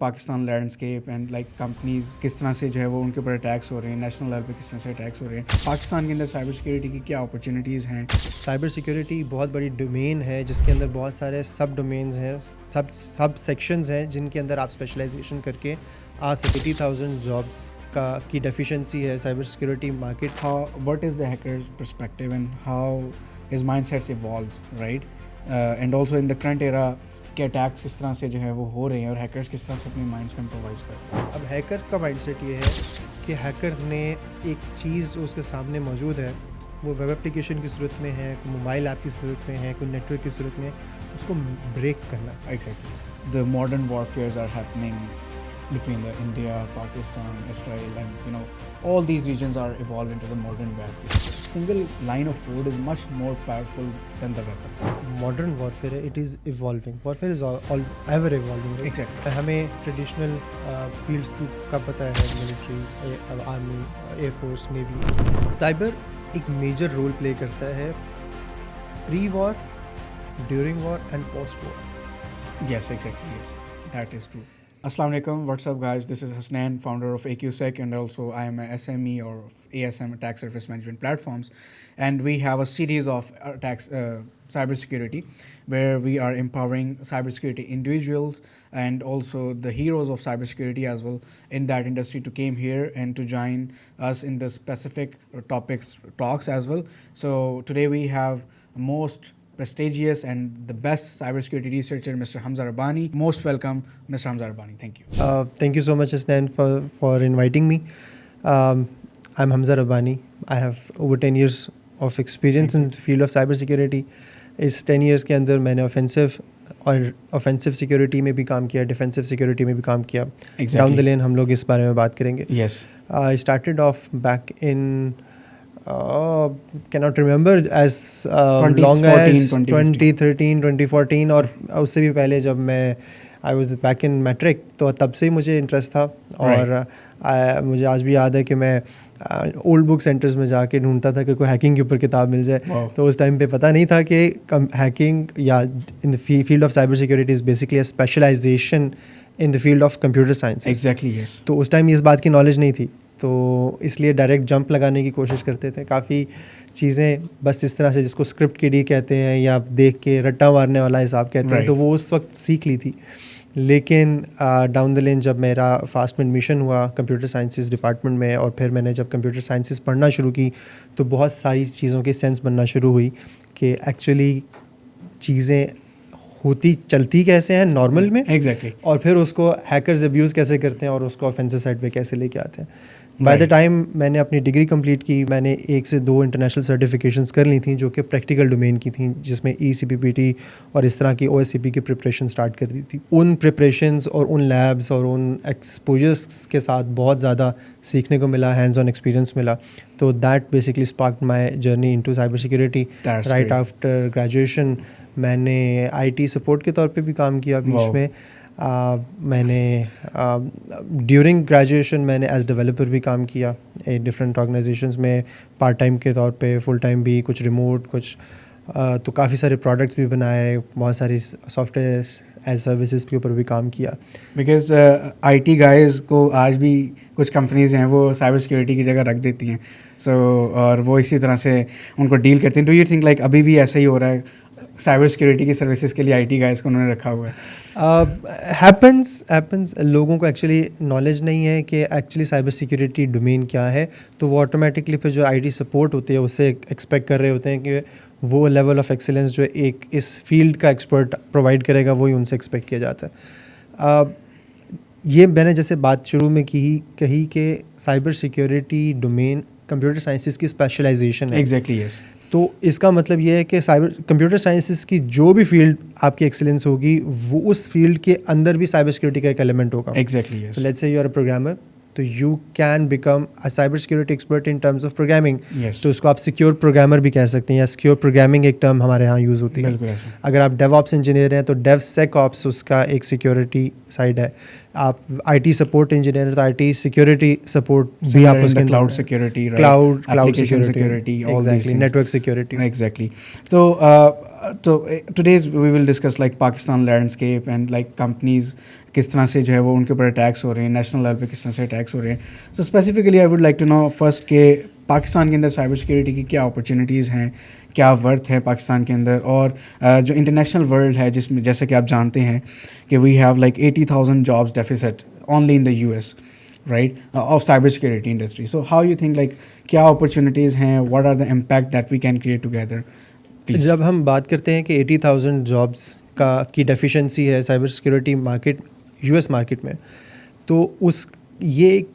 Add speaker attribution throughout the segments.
Speaker 1: Pakistan landscape and like companies किस तरह से जो है वो उनके ऊपर अटैक्स हो रहे हैं, नेशनल लेवल पे किस तरह से अटैक्स हो रहे हैं, पाकिस्तान के अंदर साइबर सिक्योरिटी की क्या अपॉर्चुनिटीज़ हैं।
Speaker 2: साइबर सिक्योरिटी बहुत बड़ी डोमेन है जिसके अंदर बहुत सारे सब डोमेन्स हैं, सब सेक्शंस हैं जिनके अंदर आप स्पेशलाइजेशन करके आ सकते। 80,000 जॉब्स की डेफिशिएंसी है cyber security market.
Speaker 1: How what is the hackers perspective and how his mindsets evolves, right, and also in the current era के अटैक्स किस तरह से जो है वो हो रहे हैं और हैकर्स किस तरह से अपने माइंड्स को इम्प्रोवाइज कर रहे हैं।
Speaker 2: अब हैकर का माइंडसेट ये है कि हैकर ने एक चीज़ जो उसके सामने मौजूद है, वो वेब एप्लीकेशन की सूरत में है, कोई मोबाइल ऐप की सूरत में है, कोई नेटवर्क की सूरत में, उसको ब्रेक करना।
Speaker 1: Exactly. The modern warfares are happening between India, Pakistan, Israel, and all these regions are evolved into the modern warfare. Single line of code is much more powerful than the weapons.
Speaker 2: Modern warfare है, it is evolving, warfare is ever evolving.
Speaker 1: Exactly.
Speaker 2: हमें traditional fields का पता है, military, army, air force, navy. Cyber एक major role play करता है pre war, during war and post war.
Speaker 1: Yes, exactly. Yes, that is true. Assalamu alaikum. What's up, guys? This is Hasnain, founder of AQSec, and also I am a SME or ASM, Attack Surface Management Platforms, and we have a series of attacks, cybersecurity, where we are empowering cybersecurity individuals and also the heroes of cybersecurity as well in that industry to came here and to join us in the specific topics talks as well. So today we have most prestigious and the best cybersecurity researcher, Mr. Hamza Rabbani. Most welcome, Mr. Hamza Rabbani. Thank you.
Speaker 2: Thank you so much, Hasnain, for inviting me. I'm Hamza Rabbani. I have over 10 years of experience in the field of cybersecurity. इस 10 years के अंदर मैंने offensive security में भी काम किया, defensive security में भी काम किया। डाउन द लेन हम लोग इस बारे में बात करेंगे।
Speaker 1: Yes.
Speaker 2: I started off back in cannot remember as long as 2013, 2014 और उससे भी पहले जब मैं I was back in matric, तो तब से ही मुझे इंटरेस्ट था। और मुझे आज भी याद है कि मैं ओल्ड बुक सेंटर्स में जाके ढूंढता था कि कोई हैकिंग के ऊपर किताब मिल जाए। तो उस टाइम पे पता नहीं था कि हैकिंग या in the field of cyber security is basically a specialization in the field of computer science.
Speaker 1: Exactly, yes.
Speaker 2: तो उस टाइम इस बात की नॉलेज नहीं थी, तो इसलिए डायरेक्ट जंप लगाने की कोशिश करते थे। काफ़ी चीज़ें बस इस तरह से, जिसको स्क्रिप्ट किडी कहते हैं या देख के रट्टा मारने वाला हिसाब कहते हैं, तो वो उस वक्त सीख ली थी। लेकिन डाउन द लेन जब मेरा फास्ट में एडमिशन हुआ कंप्यूटर साइंसेस डिपार्टमेंट में, और फिर मैंने जब कंप्यूटर साइंसेस पढ़ना शुरू की, तो बहुत सारी चीज़ों की सेंस बनना शुरू हुई कि एक्चुअली चीज़ें होती चलती कैसे हैं नॉर्मल में।
Speaker 1: Exactly.
Speaker 2: और फिर उसको हैकर्स अब्यूज़ कैसे करते हैं और उसको ऑफेंसिव साइड पे कैसे लेके आते हैं। बाय द टाइम मैंने अपनी डिग्री कंप्लीट की, मैंने 1 से 2 इंटरनेशनल सर्टिफिकेशंस कर ली थी जो कि प्रैक्टिकल डोमेन की थी, जिसमें ECPPT और इस तरह की OSCP की प्रिपरेशन स्टार्ट कर दी थी। उन प्रिपरेशंस और उन लैब्स और उन एक्सपोजर्स के साथ बहुत ज़्यादा सीखने को मिला, हैंड्स ऑन एक्सपीरियंस मिला। तो that basically sparked my journey into cyber security. Right after graduation मैंने IT सपोर्ट के तौर पे भी काम किया बीच में। मैंने ड्यूरिंग ग्रेजुएशन मैंने एज डेवलपर भी काम किया डिफरेंट ऑर्गेनाइजेशंस में, पार्ट टाइम के तौर पे, फुल टाइम भी, कुछ रिमोट, कुछ तो काफ़ी सारे प्रोडक्ट्स भी बनाए, बहुत सारी सॉफ्टवेयर एज सर्विसेज के ऊपर भी काम किया।
Speaker 1: बिकॉज IT गाइज को आज भी कुछ कंपनीज हैं वो साइबर सिक्योरिटी की जगह रख देती हैं, और वो इसी तरह से उनको डील करते हैं। डू यू थिंक लाइक अभी भी ऐसा ही हो रहा है, साइबर सिक्योरिटी की सर्विसेज के लिए IT गाइज को उन्होंने रखा हुआ है?
Speaker 2: हैपन्स लोगों को एक्चुअली नॉलेज नहीं है कि एक्चुअली साइबर सिक्योरिटी डोमेन क्या है, तो वो ऑटोमेटिकली फिर जो IT सपोर्ट होती है उससे एक्सपेक्ट कर रहे होते हैं कि वो लेवल ऑफ एक्सीलेंस जो एक इस फील्ड का एक्सपर्ट प्रोवाइड करेगा वही उनसे एक्सपेक्ट किया जाता है। ये मैंने जैसे बात शुरू में कही कि cyber security domain computer sciences की स्पेशलाइजेशन है।
Speaker 1: Exactly, yes.
Speaker 2: तो इसका मतलब ये है कि कंप्यूटर साइंसेस की जो भी फील्ड आपकी एक्सीलेंस होगी, वो उस फील्ड के अंदर भी साइबर सिक्योरिटी का एक एलिमेंट होगा।
Speaker 1: Exactly, yes.
Speaker 2: Let's say you are a programmer, तो you can become a cyber security expert in terms of programming. तो उसको आप सिक्योर प्रोग्रामर भी कह सकते हैं, या सिक्योर प्रोग्रामिंग एक टर्म हमारे यहाँ यूज़ होती है। अगर आप डेवऑप्स इंजीनियर हैं तो डेव सेक ऑप्स उसका एक सिक्योरिटी साइड है। आप IT सपोर्ट इंजीनियर, तो IT सिक्योरिटी सपोर्ट भी आप उसके
Speaker 1: cloud security,
Speaker 2: cloud
Speaker 1: application
Speaker 2: security,
Speaker 1: security, all these
Speaker 2: exactly,
Speaker 1: things.
Speaker 2: Network security.
Speaker 1: Exactly. So, today's we will discuss like Pakistan landscape and like companies किस तरह से जो है वो उनके ऊपर अटैक्स हो रहे हैं, नेशनल लेवल पे किस तरह से अटैक्स हो रहे हैं. So specifically I would like to know first के पाकिस्तान के अंदर साइबर सिक्योरिटी की क्या अपॉर्चुनिटीज़ हैं, क्या वर्थ है पाकिस्तान के अंदर, और जो इंटरनेशनल वर्ल्ड है जिसमें जैसे कि आप जानते हैं कि we have like 80,000 jobs deficit only in the US, right, of cybersecurity industry. So how you think like क्या opportunities हैं, what are the impact that we can create together? Please.
Speaker 2: जब हम बात करते हैं कि 80,000 जॉब्स की डेफिशिएंसी है cyber security market, US market में, तो ये एक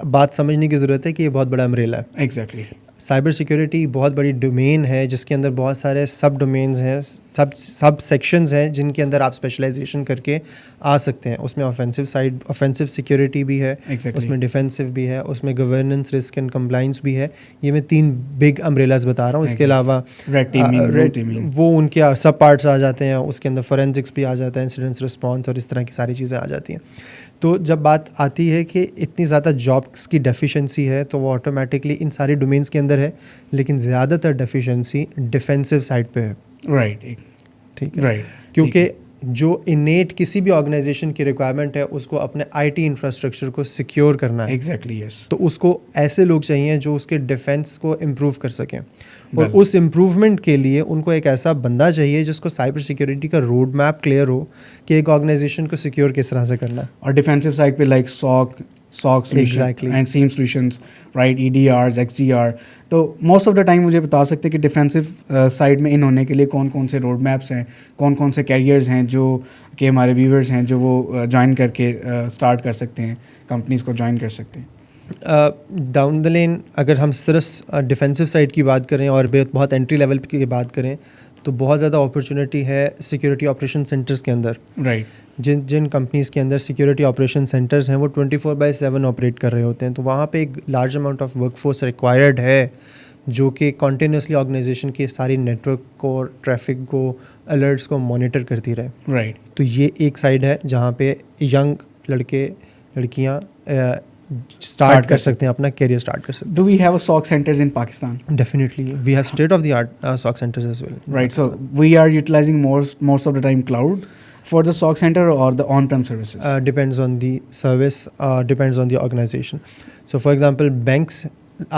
Speaker 2: बात समझने की ज़रूरत है कि ये बहुत बड़ा अम्ब्रेला है.
Speaker 1: Exactly.
Speaker 2: साइबर सिक्योरिटी बहुत बड़ी डोमेन है जिसके अंदर बहुत सारे सब डोमेन्स हैं, सब सेक्शंस हैं जिनके अंदर आप स्पेशलाइजेशन करके आ सकते हैं. उसमें ऑफेंसिव सिक्योरिटी भी है,
Speaker 1: Exactly.
Speaker 2: उसमें डिफेंसिव भी है, उसमें गवर्नेंस, रिस्क एंड कंप्लाइंस भी है. ये मैं 3 बिग अम्ब्रेलाज बता रहा हूँ. इसके अलावा
Speaker 1: Red teaming, blue teaming.
Speaker 2: वो उनके सब पार्ट्स आ जाते हैं. उसके अंदर फॉरेंसिक्स भी आ जाता है, इंसिडेंट रिस्पॉन्स और इस तरह की सारी चीज़ें आ जाती हैं. तो जब बात आती है कि इतनी ज़्यादा जॉब्स की डेफिशिएंसी है तो वो ऑटोमेटिकली इन सारे डोमेन्स के अंदर है, लेकिन ज़्यादातर डेफिशिएंसी डिफेंसिव साइड पे है.
Speaker 1: Right.
Speaker 2: ठीक है,
Speaker 1: Right.
Speaker 2: क्योंकि जो इनेट किसी भी ऑर्गेनाइजेशन की रिक्वायरमेंट है उसको अपने IT इंफ्रास्ट्रक्चर को सिक्योर करना है.
Speaker 1: Exactly. Yes.
Speaker 2: तो उसको ऐसे लोग चाहिए जो उसके डिफेंस को इम्प्रूव कर सकें, और
Speaker 1: Well.
Speaker 2: उस इम्प्रूवमेंट के लिए उनको एक ऐसा बंदा चाहिए जिसको साइबर सिक्योरिटी का रोड मैप क्लियर हो कि एक ऑर्गेनाइजेशन को सिक्योर किस तरह से करना है.
Speaker 1: और डिफेंसिव साइड पे like SOC solution
Speaker 2: Exactly.
Speaker 1: and SIEM solutions, right, EDRs, XDR. तो मोस्ट ऑफ द टाइम मुझे बता सकते हैं कि डिफेंसिव साइड में इन होने के लिए कौन कौन से रोड मैप्स हैं, कौन कौन से कैरियर्स हैं जो कि हमारे व्यूवर्स हैं जो वो ज्वाइन करके स्टार्ट कर सकते हैं, कंपनीज को ज्वाइन कर सकते हैं.
Speaker 2: डाउन द लेन अगर हम सिर्फ डिफेंसिव साइड की बात करें और बहुत एंट्री लेवल की बात करें तो बहुत ज़्यादा अपॉर्चुनिटी है सिक्योरिटी ऑपरेशन सेंटर्स के अंदर.
Speaker 1: राइट.
Speaker 2: जिन कंपनीज़ के अंदर सिक्योरिटी ऑपरेशन सेंटर्स हैं वो 24/7 ऑपरेट कर रहे होते हैं, तो वहाँ पे एक large amount of workforce required है जो कि कॉन्टीन्यूसली ऑर्गेनाइजेशन के सारी नेटवर्क को, ट्रैफिक को, अलर्ट्स को मॉनिटर करती रहे.
Speaker 1: राइट.
Speaker 2: तो ये एक साइड है जहाँ पे यंग लड़के लड़कियाँ स्टार्ट कर सकते हैं, अपना करियर स्टार्ट कर सकते
Speaker 1: Do we have a SOC centers in Pakistan?
Speaker 2: हैं. Definitely we have state of the art SOC centers as well.
Speaker 1: Right. So we are utilizing most of the time cloud for the SOC center or the on-prem services.
Speaker 2: Depends on the service, depends on the organization. So for example, banks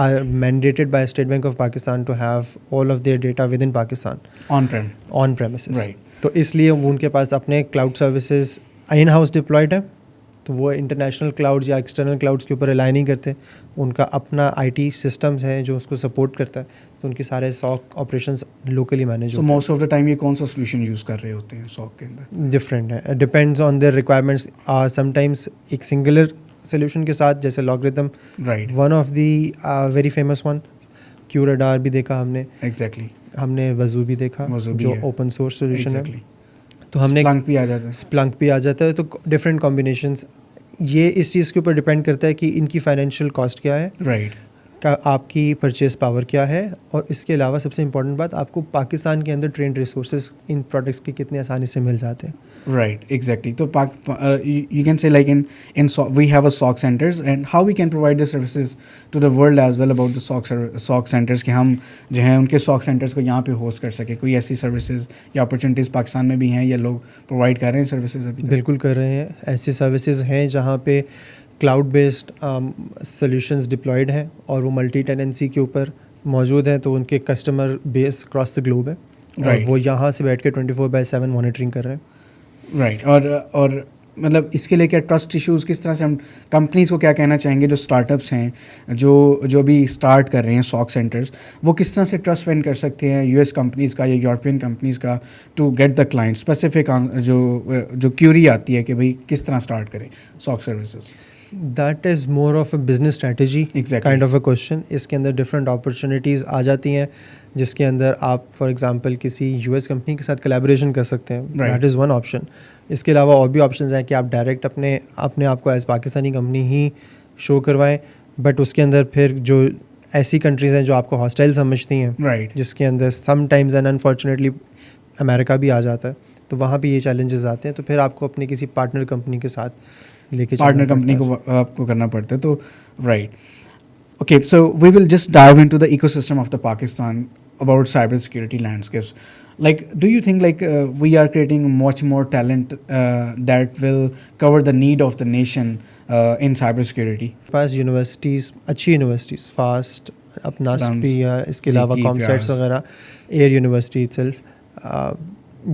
Speaker 2: are mandated by State Bank of Pakistan to have all of their data within Pakistan
Speaker 1: On-prem.
Speaker 2: on premises.
Speaker 1: Right.
Speaker 2: तो इसलिए वो उनके पास अपने cloud services in house deployed है, तो वो international clouds या एक्सटर्नल क्लाउड्स के ऊपर रिलाई नहीं करते. उनका अपना IT सिस्टम्स है जो उसको सपोर्ट करता है, तो उनके सारे SOC operations locally manage
Speaker 1: So most of the time ये कौन सा solution use कर रहे होते हैं SOC के अंदर?
Speaker 2: डिफरेंट है, depends on their requirements. Sometimes एक सिंगुलर सोल्यूशन के साथ, जैसे logarithm,
Speaker 1: Right.
Speaker 2: One of the very famous one, QRadar भी देखा हमने,
Speaker 1: Exactly.
Speaker 2: हमने वजू भी देखा
Speaker 1: Wazoo भी
Speaker 2: जो
Speaker 1: है.
Speaker 2: ओपन सोर्स सोल्यूशन है.
Speaker 1: Exactly.
Speaker 2: तो हमने
Speaker 1: Splunk भी आ जाता है.
Speaker 2: स्प्लंक भी आ जाता है. तो डिफरेंट कॉम्बिनेशंस, ये इस चीज़ के ऊपर डिपेंड करता है कि इनकी फाइनेंशियल कॉस्ट क्या है,
Speaker 1: Right.
Speaker 2: का आपकी परचेस पावर क्या है, और इसके अलावा सबसे इंपॉर्टेंट बात, आपको पाकिस्तान के अंदर ट्रेंड रिसोर्सेज इन प्रोडक्ट्स के कितने आसानी से मिल जाते हैं.
Speaker 1: Right. Exactly. So you can say like in SOC, we have a SOC centers, and how we can provide the services to the world as well about the SOC centers कि हम जो हैं उनके SOC centers को यहाँ पे host कर सके. कोई ऐसी सर्विसेज या अपॉर्चुनिटीज़ पाकिस्तान में भी हैं या लोग प्रोवाइड कर रहे हैं सर्विसेज अभी तक?
Speaker 2: बिल्कुल कर रहे हैं. ऐसी सर्विसेज हैं जहाँ पे क्लाउड बेस्ड सॉल्यूशंस डिप्लॉयड हैं और वो मल्टी टेनेंसी के ऊपर मौजूद हैं, तो उनके customer base cross the globe है. और
Speaker 1: Right.
Speaker 2: वो यहाँ से बैठ के 24/7 मॉनिटरिंग कर रहे हैं.
Speaker 1: राइट. और मतलब इसके लिए क्या ट्रस्ट इश्यूज़, किस तरह से हम कंपनीज को क्या कहना चाहेंगे जो स्टार्टअप्स हैं जो भी स्टार्ट कर रहे हैं SOC सेंटर्स, वो किस तरह से ट्रस्ट विन कर सकते हैं US कंपनीज़ का या यूरोपियन कंपनीज़ का to get the client? Specific जो क्यूरी आती है कि भाई किस तरह स्टार्ट करें SOC services.
Speaker 2: That is more of a business strategy kind of a question. इसके अंदर डिफरेंट अपॉर्चुनिटीज़ आ जाती हैं जिसके अंदर आप फॉर एग्जांपल किसी US कंपनी के साथ कोलैबोरेशन कर सकते हैं. That is one option. इसके अलावा और भी ऑप्शंस हैं कि आप डायरेक्ट अपने आप को एज पाकिस्तानी कंपनी ही शो करवाएं, बट उसके अंदर फिर जो ऐसी कंट्रीज़ हैं जो आपको हॉस्टाइल समझती हैं,
Speaker 1: राइट.
Speaker 2: जिसके अंदर समटाइम्स एंड अनफॉर्चुनेटली अमेरिका भी आ जाता है, तो वहाँ भी ये चैलेंजेस आते हैं. तो फिर आपको अपनी किसी पार्टनर कंपनी के साथ लेके
Speaker 1: पार्टनर
Speaker 2: चलना
Speaker 1: कंपनी
Speaker 2: पड़ता
Speaker 1: को आपको करना पड़ता है, तो right. Okay, so we will just dive into the ecosystem of the Pakistan about cybersecurity landscapes. Like, do you think like we are creating much more talent that will cover the need of the nation in cybersecurity?
Speaker 2: Pass universities, अच्छी universities, fast, अपना भी या इसके अलावा
Speaker 1: GK,
Speaker 2: COMSATS
Speaker 1: PRS.
Speaker 2: वगैरह, air university itself,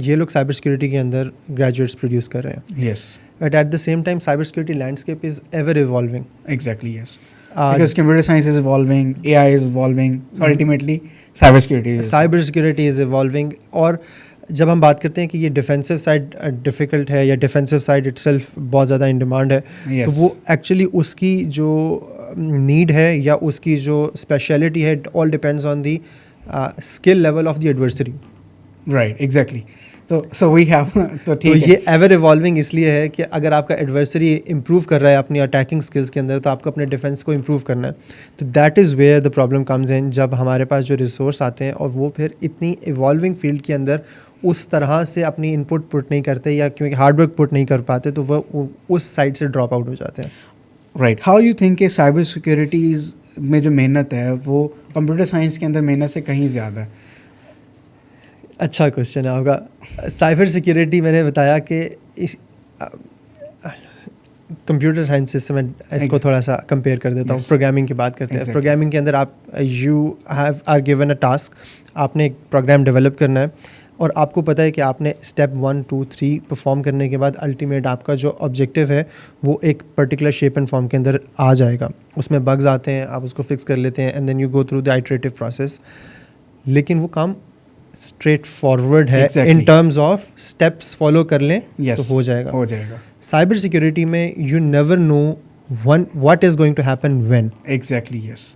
Speaker 2: ये लोग cyber security के अंदर ग्रेजुएट्स प्रोड्यूस कर रहे हैं.
Speaker 1: Yes,
Speaker 2: but at the same time cyber security landscape is ever evolving.
Speaker 1: exactly, yes. Because computer science is evolving, AI is evolving, so ultimately cybersecurity is.
Speaker 2: Cyber security is evolving. और जब हम बात करते हैं कि ये डिफेंसिव साइड डिफ़िकल्ट है या डिफेंसिव साइड इटसेल्फ बहुत ज़्यादा इन डिमांड है,
Speaker 1: Yes.
Speaker 2: तो वो एक्चुअली उसकी जो नीड है या उसकी जो स्पेशलिटी है, all depends on the skill level of the adversary.
Speaker 1: Right, exactly. So we have तो
Speaker 2: तो
Speaker 1: ठीक है.
Speaker 2: ये एवर इवॉल्विंग इसलिए है कि अगर आपका एडवर्सरी इम्प्रूव कर रहा है अपनी अटैकिंग स्किल्स के अंदर, तो आपको अपने डिफेंस को इम्प्रूव करना है. तो that is where the problem comes in, जब हमारे पास जो रिसोर्स आते हैं और वो फिर इतनी इवॉल्विंग फील्ड के अंदर उस तरह से अपनी इनपुट पुट नहीं करते या क्योंकि हार्डवर्क पुट नहीं कर पाते, तो वो उस साइड से ड्रॉप आउट हो जाते हैं.
Speaker 1: राइट. हाउ यू थिंक कि साइबर सिक्योरिटीज़ में जो मेहनत है वो कंप्यूटर साइंस के अंदर मेहनत से कहीं ज़्यादा है?
Speaker 2: अच्छा क्वेश्चन है आपका. साइबर सिक्योरिटी मैंने बताया कि इस कंप्यूटर साइंस से मैं इसको थोड़ा सा कंपेयर कर देता हूँ.
Speaker 1: Yes.
Speaker 2: प्रोग्रामिंग की बात करते हैं.
Speaker 1: Exactly.
Speaker 2: प्रोग्रामिंग के अंदर आप you have are given a task, आपने एक प्रोग्राम डेवलप करना है और आपको पता है कि आपने स्टेप 1, 2, 3 परफॉर्म करने के बाद अल्टीमेट आपका जो ऑब्जेक्टिव है वो एक पर्टिकुलर शेप एंड फॉर्म के अंदर आ जाएगा. उसमें बग्स आते हैं, आप उसको फिक्स कर लेते हैं and then you go through the iterative process. लेकिन वो काम स्ट्रेट फॉरवर्ड है in terms of steps follow कर लें
Speaker 1: Yes.
Speaker 2: तो हो जाएगा. साइबर सिक्योरिटी में you never know what is going to happen when.
Speaker 1: Exactly, yes.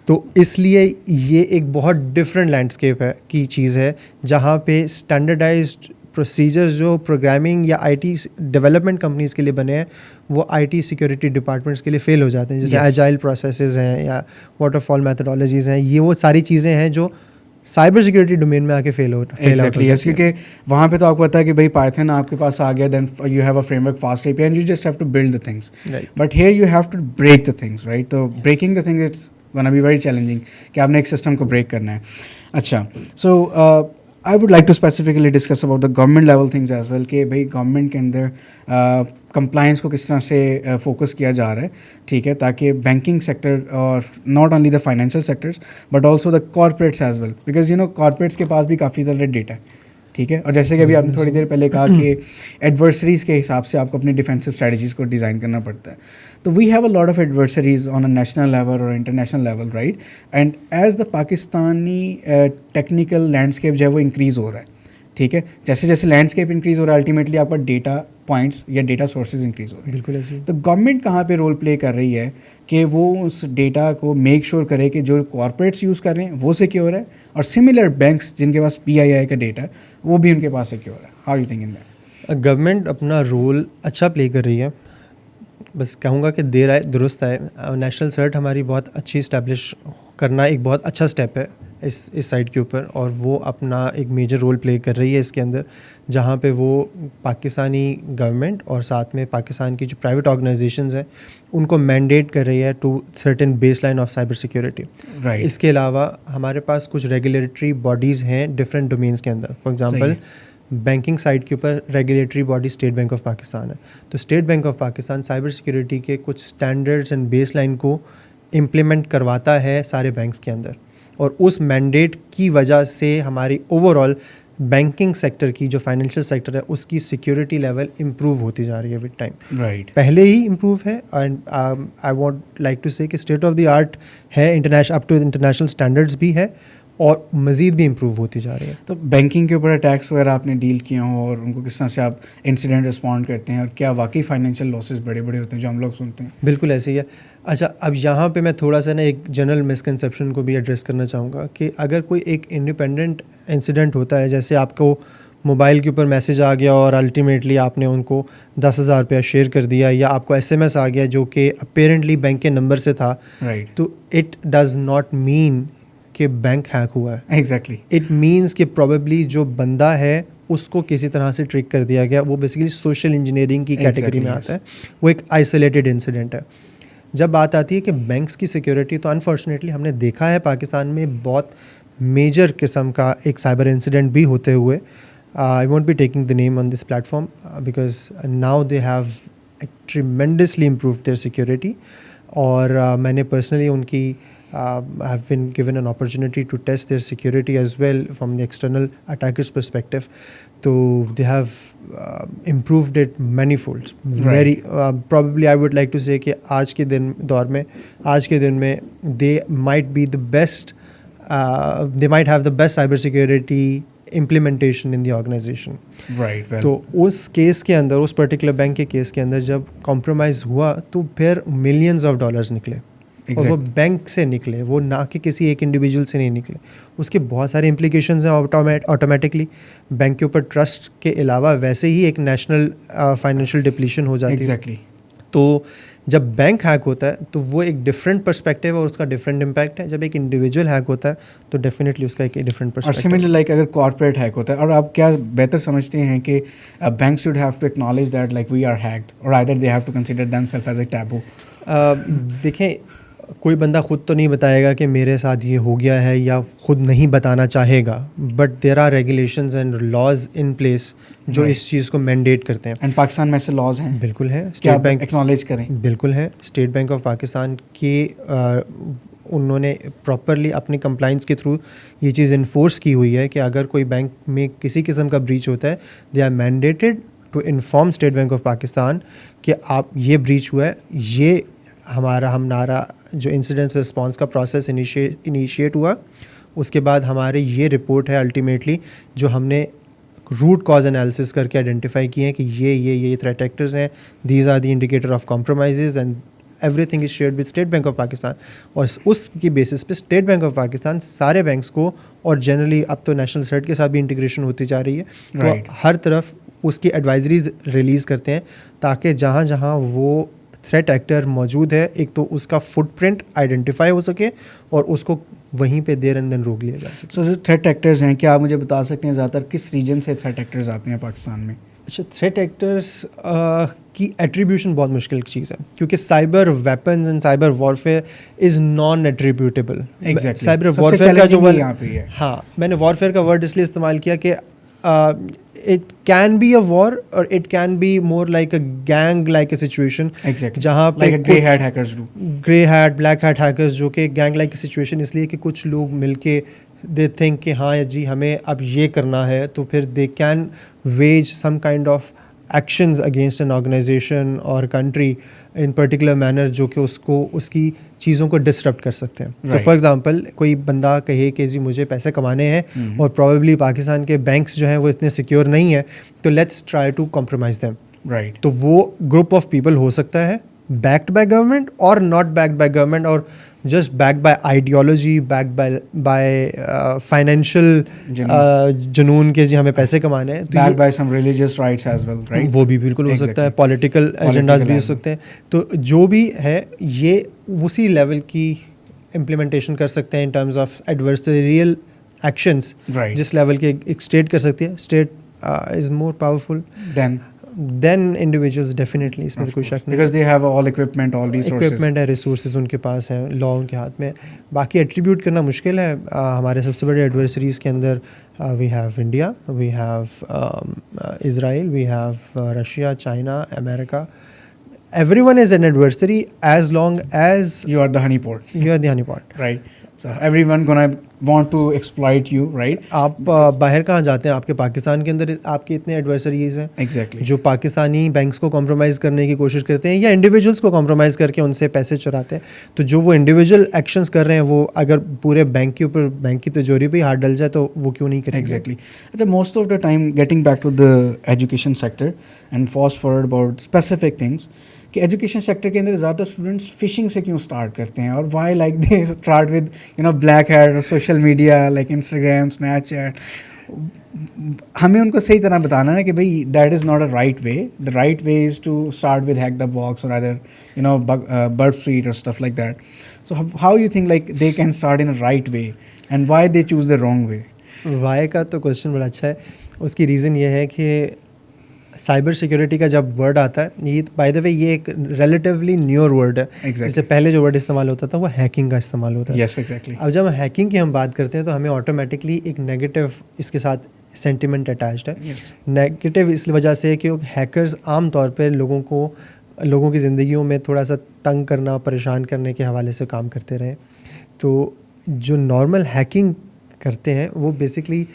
Speaker 2: तो इसलिए ये एक बहुत डिफरेंट लैंडस्केप है की चीज़ है जहाँ पे स्टैंडर्डाइज्ड प्रोसीजर्स जो प्रोग्रामिंग या आईटी डेवलपमेंट कंपनीज़ के लिए बने हैं वो आईटी सिक्योरिटी डिपार्टमेंट्स के लिए फेल हो जाते हैं. जैसे एजाइल प्रोसेसेस हैं या वाटरफॉल मैथडोलॉजीज़ हैं, ये वो सारी चीज़ें हैं जो साइबर सिक्योरिटी डोमेन में आके फेल आउट हो जाती है.
Speaker 1: क्योंकि वहाँ पे तो आपको पता है कि भाई पाइथन आपके पास आ गया, then you have a framework fast API and you just have to build the things. But here you have to break the things, right? तो breaking the things it's gonna be very challenging कि आपने एक system को break करना है. अच्छा, so I would like to specifically discuss about the government level things as well कि भाई गवर्नमेंट के अंदर कंप्लायंस को किस तरह से फोकस किया जा रहा है, ठीक है, ताकि बैंकिंग सेक्टर और not only the financial sectors but also the corporates as well, because you know corporates के पास भी काफ़ी ज़्यादा डेटा है, ठीक है. और जैसे कि अभी आपने थोड़ी देर पहले कहा कि एडवर्सरीज के हिसाब से आपको अपनी डिफेंसिव स्ट्रेटजीज को डिज़ाइन करना पड़ता है. तो we have a lot of adversaries on a national level और international level, right? And as the Pakistani technical landscape जो है वो इंक्रीज़ हो रहा है, ठीक है. जैसे जैसे लैंडस्केप इंक्रीज़ हो रहा है अल्टीमेटली आपका डेटा पॉइंट्स या डेटा सोर्सेज इंक्रीज़ हो रहे हैं.
Speaker 2: बिल्कुल ऐसे.
Speaker 1: तो गवर्नमेंट कहाँ पे रोल प्ले कर रही है कि वो उस डेटा को मेक श्योर करे कि जो कॉर्पोरेट्स यूज़ कर रहे हैं वो सिक्योर है और सिमिलर बैंक्स जिनके पास PII का डेटा है वो भी उनके पास सिक्योर है. How you think in that?
Speaker 2: Government अपना रोल अच्छा प्ले कर रही है. बस कहूँगा कि देर आए दुरुस्त आए. नेशनल सर्ट हमारी बहुत अच्छी इस्टेब्लिश करना एक बहुत अच्छा स्टेप है इस साइड के ऊपर, और वो अपना एक मेजर रोल प्ले कर रही है इसके अंदर, जहाँ पे वो पाकिस्तानी गवर्नमेंट और साथ में पाकिस्तान की जो प्राइवेट ऑर्गेनाइजेशंस हैं उनको मैंडेट कर रही है to certain baseline of cyber security.
Speaker 1: Right.
Speaker 2: इसके अलावा हमारे पास कुछ रेगुलेटरी बॉडीज़ हैं डिफरेंट डोमेन्स के अंदर. फॉर एग्जांपल बैंकिंग साइड के ऊपर regulatory body state bank of Pakistan है. तो state bank of Pakistan cyber security के कुछ स्टैंडर्ड्स एंड बेसलाइन को इम्प्लीमेंट करवाता है सारे बैंक्स के अंदर, और उस मैंडेट की वजह से हमारी ओवरऑल बैंकिंग सेक्टर की जो फाइनेंशियल सेक्टर है उसकी सिक्योरिटी लेवल इम्प्रूव होती जा रही है विद टाइम.
Speaker 1: राइट.
Speaker 2: पहले ही इम्प्रूव है and I want like to say कि स्टेट ऑफ द आर्ट है, international up to international standards भी है और मज़ीद भी इम्प्रूव होती जा रही है.
Speaker 1: तो बैंकिंग के ऊपर अटैक्स वगैरह आपने डील किए हों और उनको किस तरह से आप इंसिडेंट रिस्पॉन्ड करते हैं और क्या वाकई फाइनेंशियल लॉसेस बड़े बड़े होते हैं जो हम लोग सुनते हैं?
Speaker 2: बिल्कुल ऐसे ही है. अच्छा, अब यहाँ पे मैं थोड़ा सा ना एक जनरल मिसकंसेप्शन को भी एड्रेस करना चाहूँगा कि अगर कोई एक इंडिपेंडेंट इंसिडेंट होता है, जैसे आपको मोबाइल के ऊपर मैसेज आ गया और अल्टीमेटली आपने उनको 10,000 रुपया शेयर कर दिया, या आपको SMS आ गया जो कि अपेरेंटली बैंक के नंबर से था,
Speaker 1: राइट.
Speaker 2: तो इट डज़ नॉट मीन कि बैंक हैक हुआ है.
Speaker 1: एग्जैक्टली.
Speaker 2: इट मीन्स कि प्रोबेबली जो बंदा है उसको किसी तरह से ट्रिक कर दिया गया, वो बेसिकली सोशल इंजीनियरिंग की कैटेगरी में
Speaker 1: Exactly,
Speaker 2: आता है। वो एक आइसोलेटेड इंसिडेंट है। जब बात आती है कि बैंक्स की सिक्योरिटी, तो अनफॉर्चुनेटली हमने देखा है पाकिस्तान में बहुत मेजर किस्म का एक साइबर इंसिडेंट भी होते हुए। I won't be taking the name on this platform because now they have tremendously improved their security. और मैंने पर्सनली उनकी have been given an opportunity to test their security as well from the external attackers perspective. So they have improved it manifolds. Very probably I would like to say कि आज के दिन में they might be the best, they might have the best cyber security implementation in the organization.
Speaker 1: Right, well.
Speaker 2: तो उस case के अंदर, उस पर्टिकुलर बैंक के केस के अंदर जब कॉम्प्रोमाइज़ हुआ तो फिर मिलियंस ऑफ डॉलर्स निकले। और वो बैंक से निकले, वो ना कि किसी एक इंडिविजुअल से नहीं निकले। उसके बहुत सारे इम्प्लीकेशंस हैं ऑटोमेटिकली। बैंक के ऊपर ट्रस्ट के अलावा वैसे ही एक नेशनल फाइनेंशियल डिप्लीशन हो जाती है।
Speaker 1: एग्जैक्टली।
Speaker 2: तो जब बैंक हैक होता है तो वो एक डिफरेंट पर्सपेक्टिव है और उसका डिफरेंट इम्पैक्ट है। जब एक इंडिविजुअल हैक होता है तो डेफिनेटली उसका एक डिफरेंट पर्सपेक्टिव।
Speaker 1: और सिमिलर लाइक अगर कॉर्पोरेट हैक होता है, और आप क्या बेहतर समझते हैं कि bank should have to acknowledge that like we are hacked, और either they have to consider themselves as a taboo?
Speaker 2: देखें, कोई बंदा खुद तो नहीं बताएगा कि मेरे साथ ये हो गया है, या खुद नहीं बताना चाहेगा, but there are regulations and laws in place जो इस चीज़ को मैंडेट करते हैं।
Speaker 1: एंड पाकिस्तान में ऐसे लॉज हैं?
Speaker 2: बिल्कुल है।
Speaker 1: स्टेट बैंक एक्नॉलेज करें?
Speaker 2: बिल्कुल है। स्टेट बैंक ऑफ पाकिस्तान के उन्होंने प्रॉपरली अपने कंप्लाइंस के थ्रू ये चीज़ इन्फोर्स की हुई है कि अगर कोई बैंक में किसी किस्म का ब्रीच होता है, they are mandated to inform state bank of Pakistan कि आप ये ब्रीच हुआ है। ये हमारा जो इंसिडेंट रिस्पॉन्स का प्रोसेस इनिशिएट हुआ, उसके बाद हमारे ये रिपोर्ट है अल्टीमेटली जो हमने रूट कॉज एनालिसिस करके आइडेंटिफाई किए हैं कि ये थ्रेट एक्टर्स हैं, these are the indicator of compromises and everything is shared with state bank of Pakistan. और उसकी बेसिस पे स्टेट बैंक ऑफ पाकिस्तान सारे बैंक्स को, और जनरली अब तो नेशनल सेट के साथ भी इंटीग्रेशन होती जा रही है, तो हर तरफ उसकी एडवाइजरीज रिलीज़ करते हैं ताकि जहाँ जहाँ वो थ्रेट एक्टर मौजूद है, एक तो उसका फुटप्रिंट आइडेंटिफाई हो सके और उसको वहीं पे देर एंड देन रोक लिया जा सके।
Speaker 1: सो जो थ्रेट एक्टर्स हैं, क्या आप मुझे बता सकते हैं ज़्यादातर किस रीजन से थ्रेट एक्टर्स आते हैं पाकिस्तान में?
Speaker 2: अच्छा, थ्रेट एक्टर्स की एट्रीब्यूशन बहुत मुश्किल चीज़ है, क्योंकि cyber weapons and cyber warfare is non attributable.
Speaker 1: Exactly.
Speaker 2: Cyber warfare का जो
Speaker 1: यहाँ पे है,
Speaker 2: हाँ, मैंने वॉरफेयर का वर्ड इसलिए इस्तेमाल किया कि it can be a war or it can be more like a gang like a situation.
Speaker 1: Exactly.
Speaker 2: जहाँ पे
Speaker 1: like a grey hat hackers do.
Speaker 2: grey hat black hat hackers, जो कि gang like situation इसलिए कि कुछ लोग मिलके they think कि हाँ जी हमें अब ये करना है, तो फिर they can wage some kind of actions against an organization or country in particular manner जो कि उसको उसकी चीज़ों को डिसरप्ट कर सकते हैं। तो फॉर एग्जांपल कोई बंदा कहे कि जी मुझे पैसे कमाने हैं और प्रॉबेबली पाकिस्तान के बैंक्स जो हैं वो इतने सिक्योर नहीं है, तो let's try to compromise them.
Speaker 1: Right.
Speaker 2: तो वो ग्रुप ऑफ पीपल हो सकता है backed by government or not backed by government, or just backed by ideology, backed by financial जुनून के जी हमें पैसे कमाने हैं,
Speaker 1: backed by some religious rights as well, right?
Speaker 2: वो भी बिल्कुल हो सकता है। पॉलिटिकल एजेंडाज भी हो सकते हैं। तो जो भी है ये उसी लेवल की इम्प्लीमेंटेशन कर सकते हैं इन टर्म्स ऑफ एडवर्सरियल एक्शंस, जिस लेवल के एक स्टेट कर सकती है। State is more powerful then individuals definitely, इसमें कोई शक नहीं,
Speaker 1: because they have all equipment, all resources,
Speaker 2: equipment है, resources उनके पास हैं, लॉ उनके हाथ में। बाकी एट्रीब्यूट करना मुश्किल है। हमारे सबसे बड़े एडवर्सरीज के अंदर we have India, we have Israel, we have Russia, China, America. Everyone is an adversary as long as
Speaker 1: you are the honeypot.
Speaker 2: You are the honeypot,
Speaker 1: right? So everyone gonna want to exploit you, right?
Speaker 2: आप बाहर कहाँ जाते हैं, आपके पाकिस्तान के अंदर आपके इतने एडवर्सरीज हैं
Speaker 1: Exactly.
Speaker 2: जो पाकिस्तानी बैंक्स को कॉम्प्रोमाइज़ करने की कोशिश करते हैं या इंडिविजुअल्स को कॉम्प्रोमाइज़ करके उनसे पैसे चुराते हैं। तो जो वो इंडिविजुअल एक्शंस कर रहे हैं, वो अगर पूरे बैंक के ऊपर, बैंक की तिजोरी पे ही हाथ डल जाए तो वो क्यों नहीं करेंगे?
Speaker 1: Exactly. अच्छा, most of the time getting back to the education sector and fast forward about specific things, कि एजुकेशन सेक्टर के अंदर ज़्यादा स्टूडेंट्स फिशिंग से क्यों स्टार्ट करते हैं, और why like they start with black hat, social media like Instagram, Snapchat. हमें उनको सही तरह बताना है कि भाई that is not a right way, the right way is to start with hack the box और अदर बर्ड स्ट्रीट और stuff like that. So how you think like they can start in a right way and why they choose the wrong way?
Speaker 2: Why का तो question बड़ा अच्छा है। उसकी reason ये है कि साइबर सिक्योरिटी का जब वर्ड आता है, ये बाय द वे ये एक रिलेटिवली न्यूअर वर्ड है. इससे पहले जो वर्ड इस्तेमाल होता था वो हैकिंग का इस्तेमाल होता था.
Speaker 1: Yes exactly.
Speaker 2: अब जब हैकिंग की हम बात करते हैं तो हमें ऑटोमेटिकली एक नेगेटिव इसके साथ सेंटिमेंट अटैच्ड है. नेगेटिव इस वजह से कि हैकर्स आम तौर पे लोगों की ज़िंदगियों में थोड़ा सा तंग करना, परेशान करने के हवाले से काम करते रहे. तो जो नॉर्मल हैकिंग करते हैं वो बेसिकली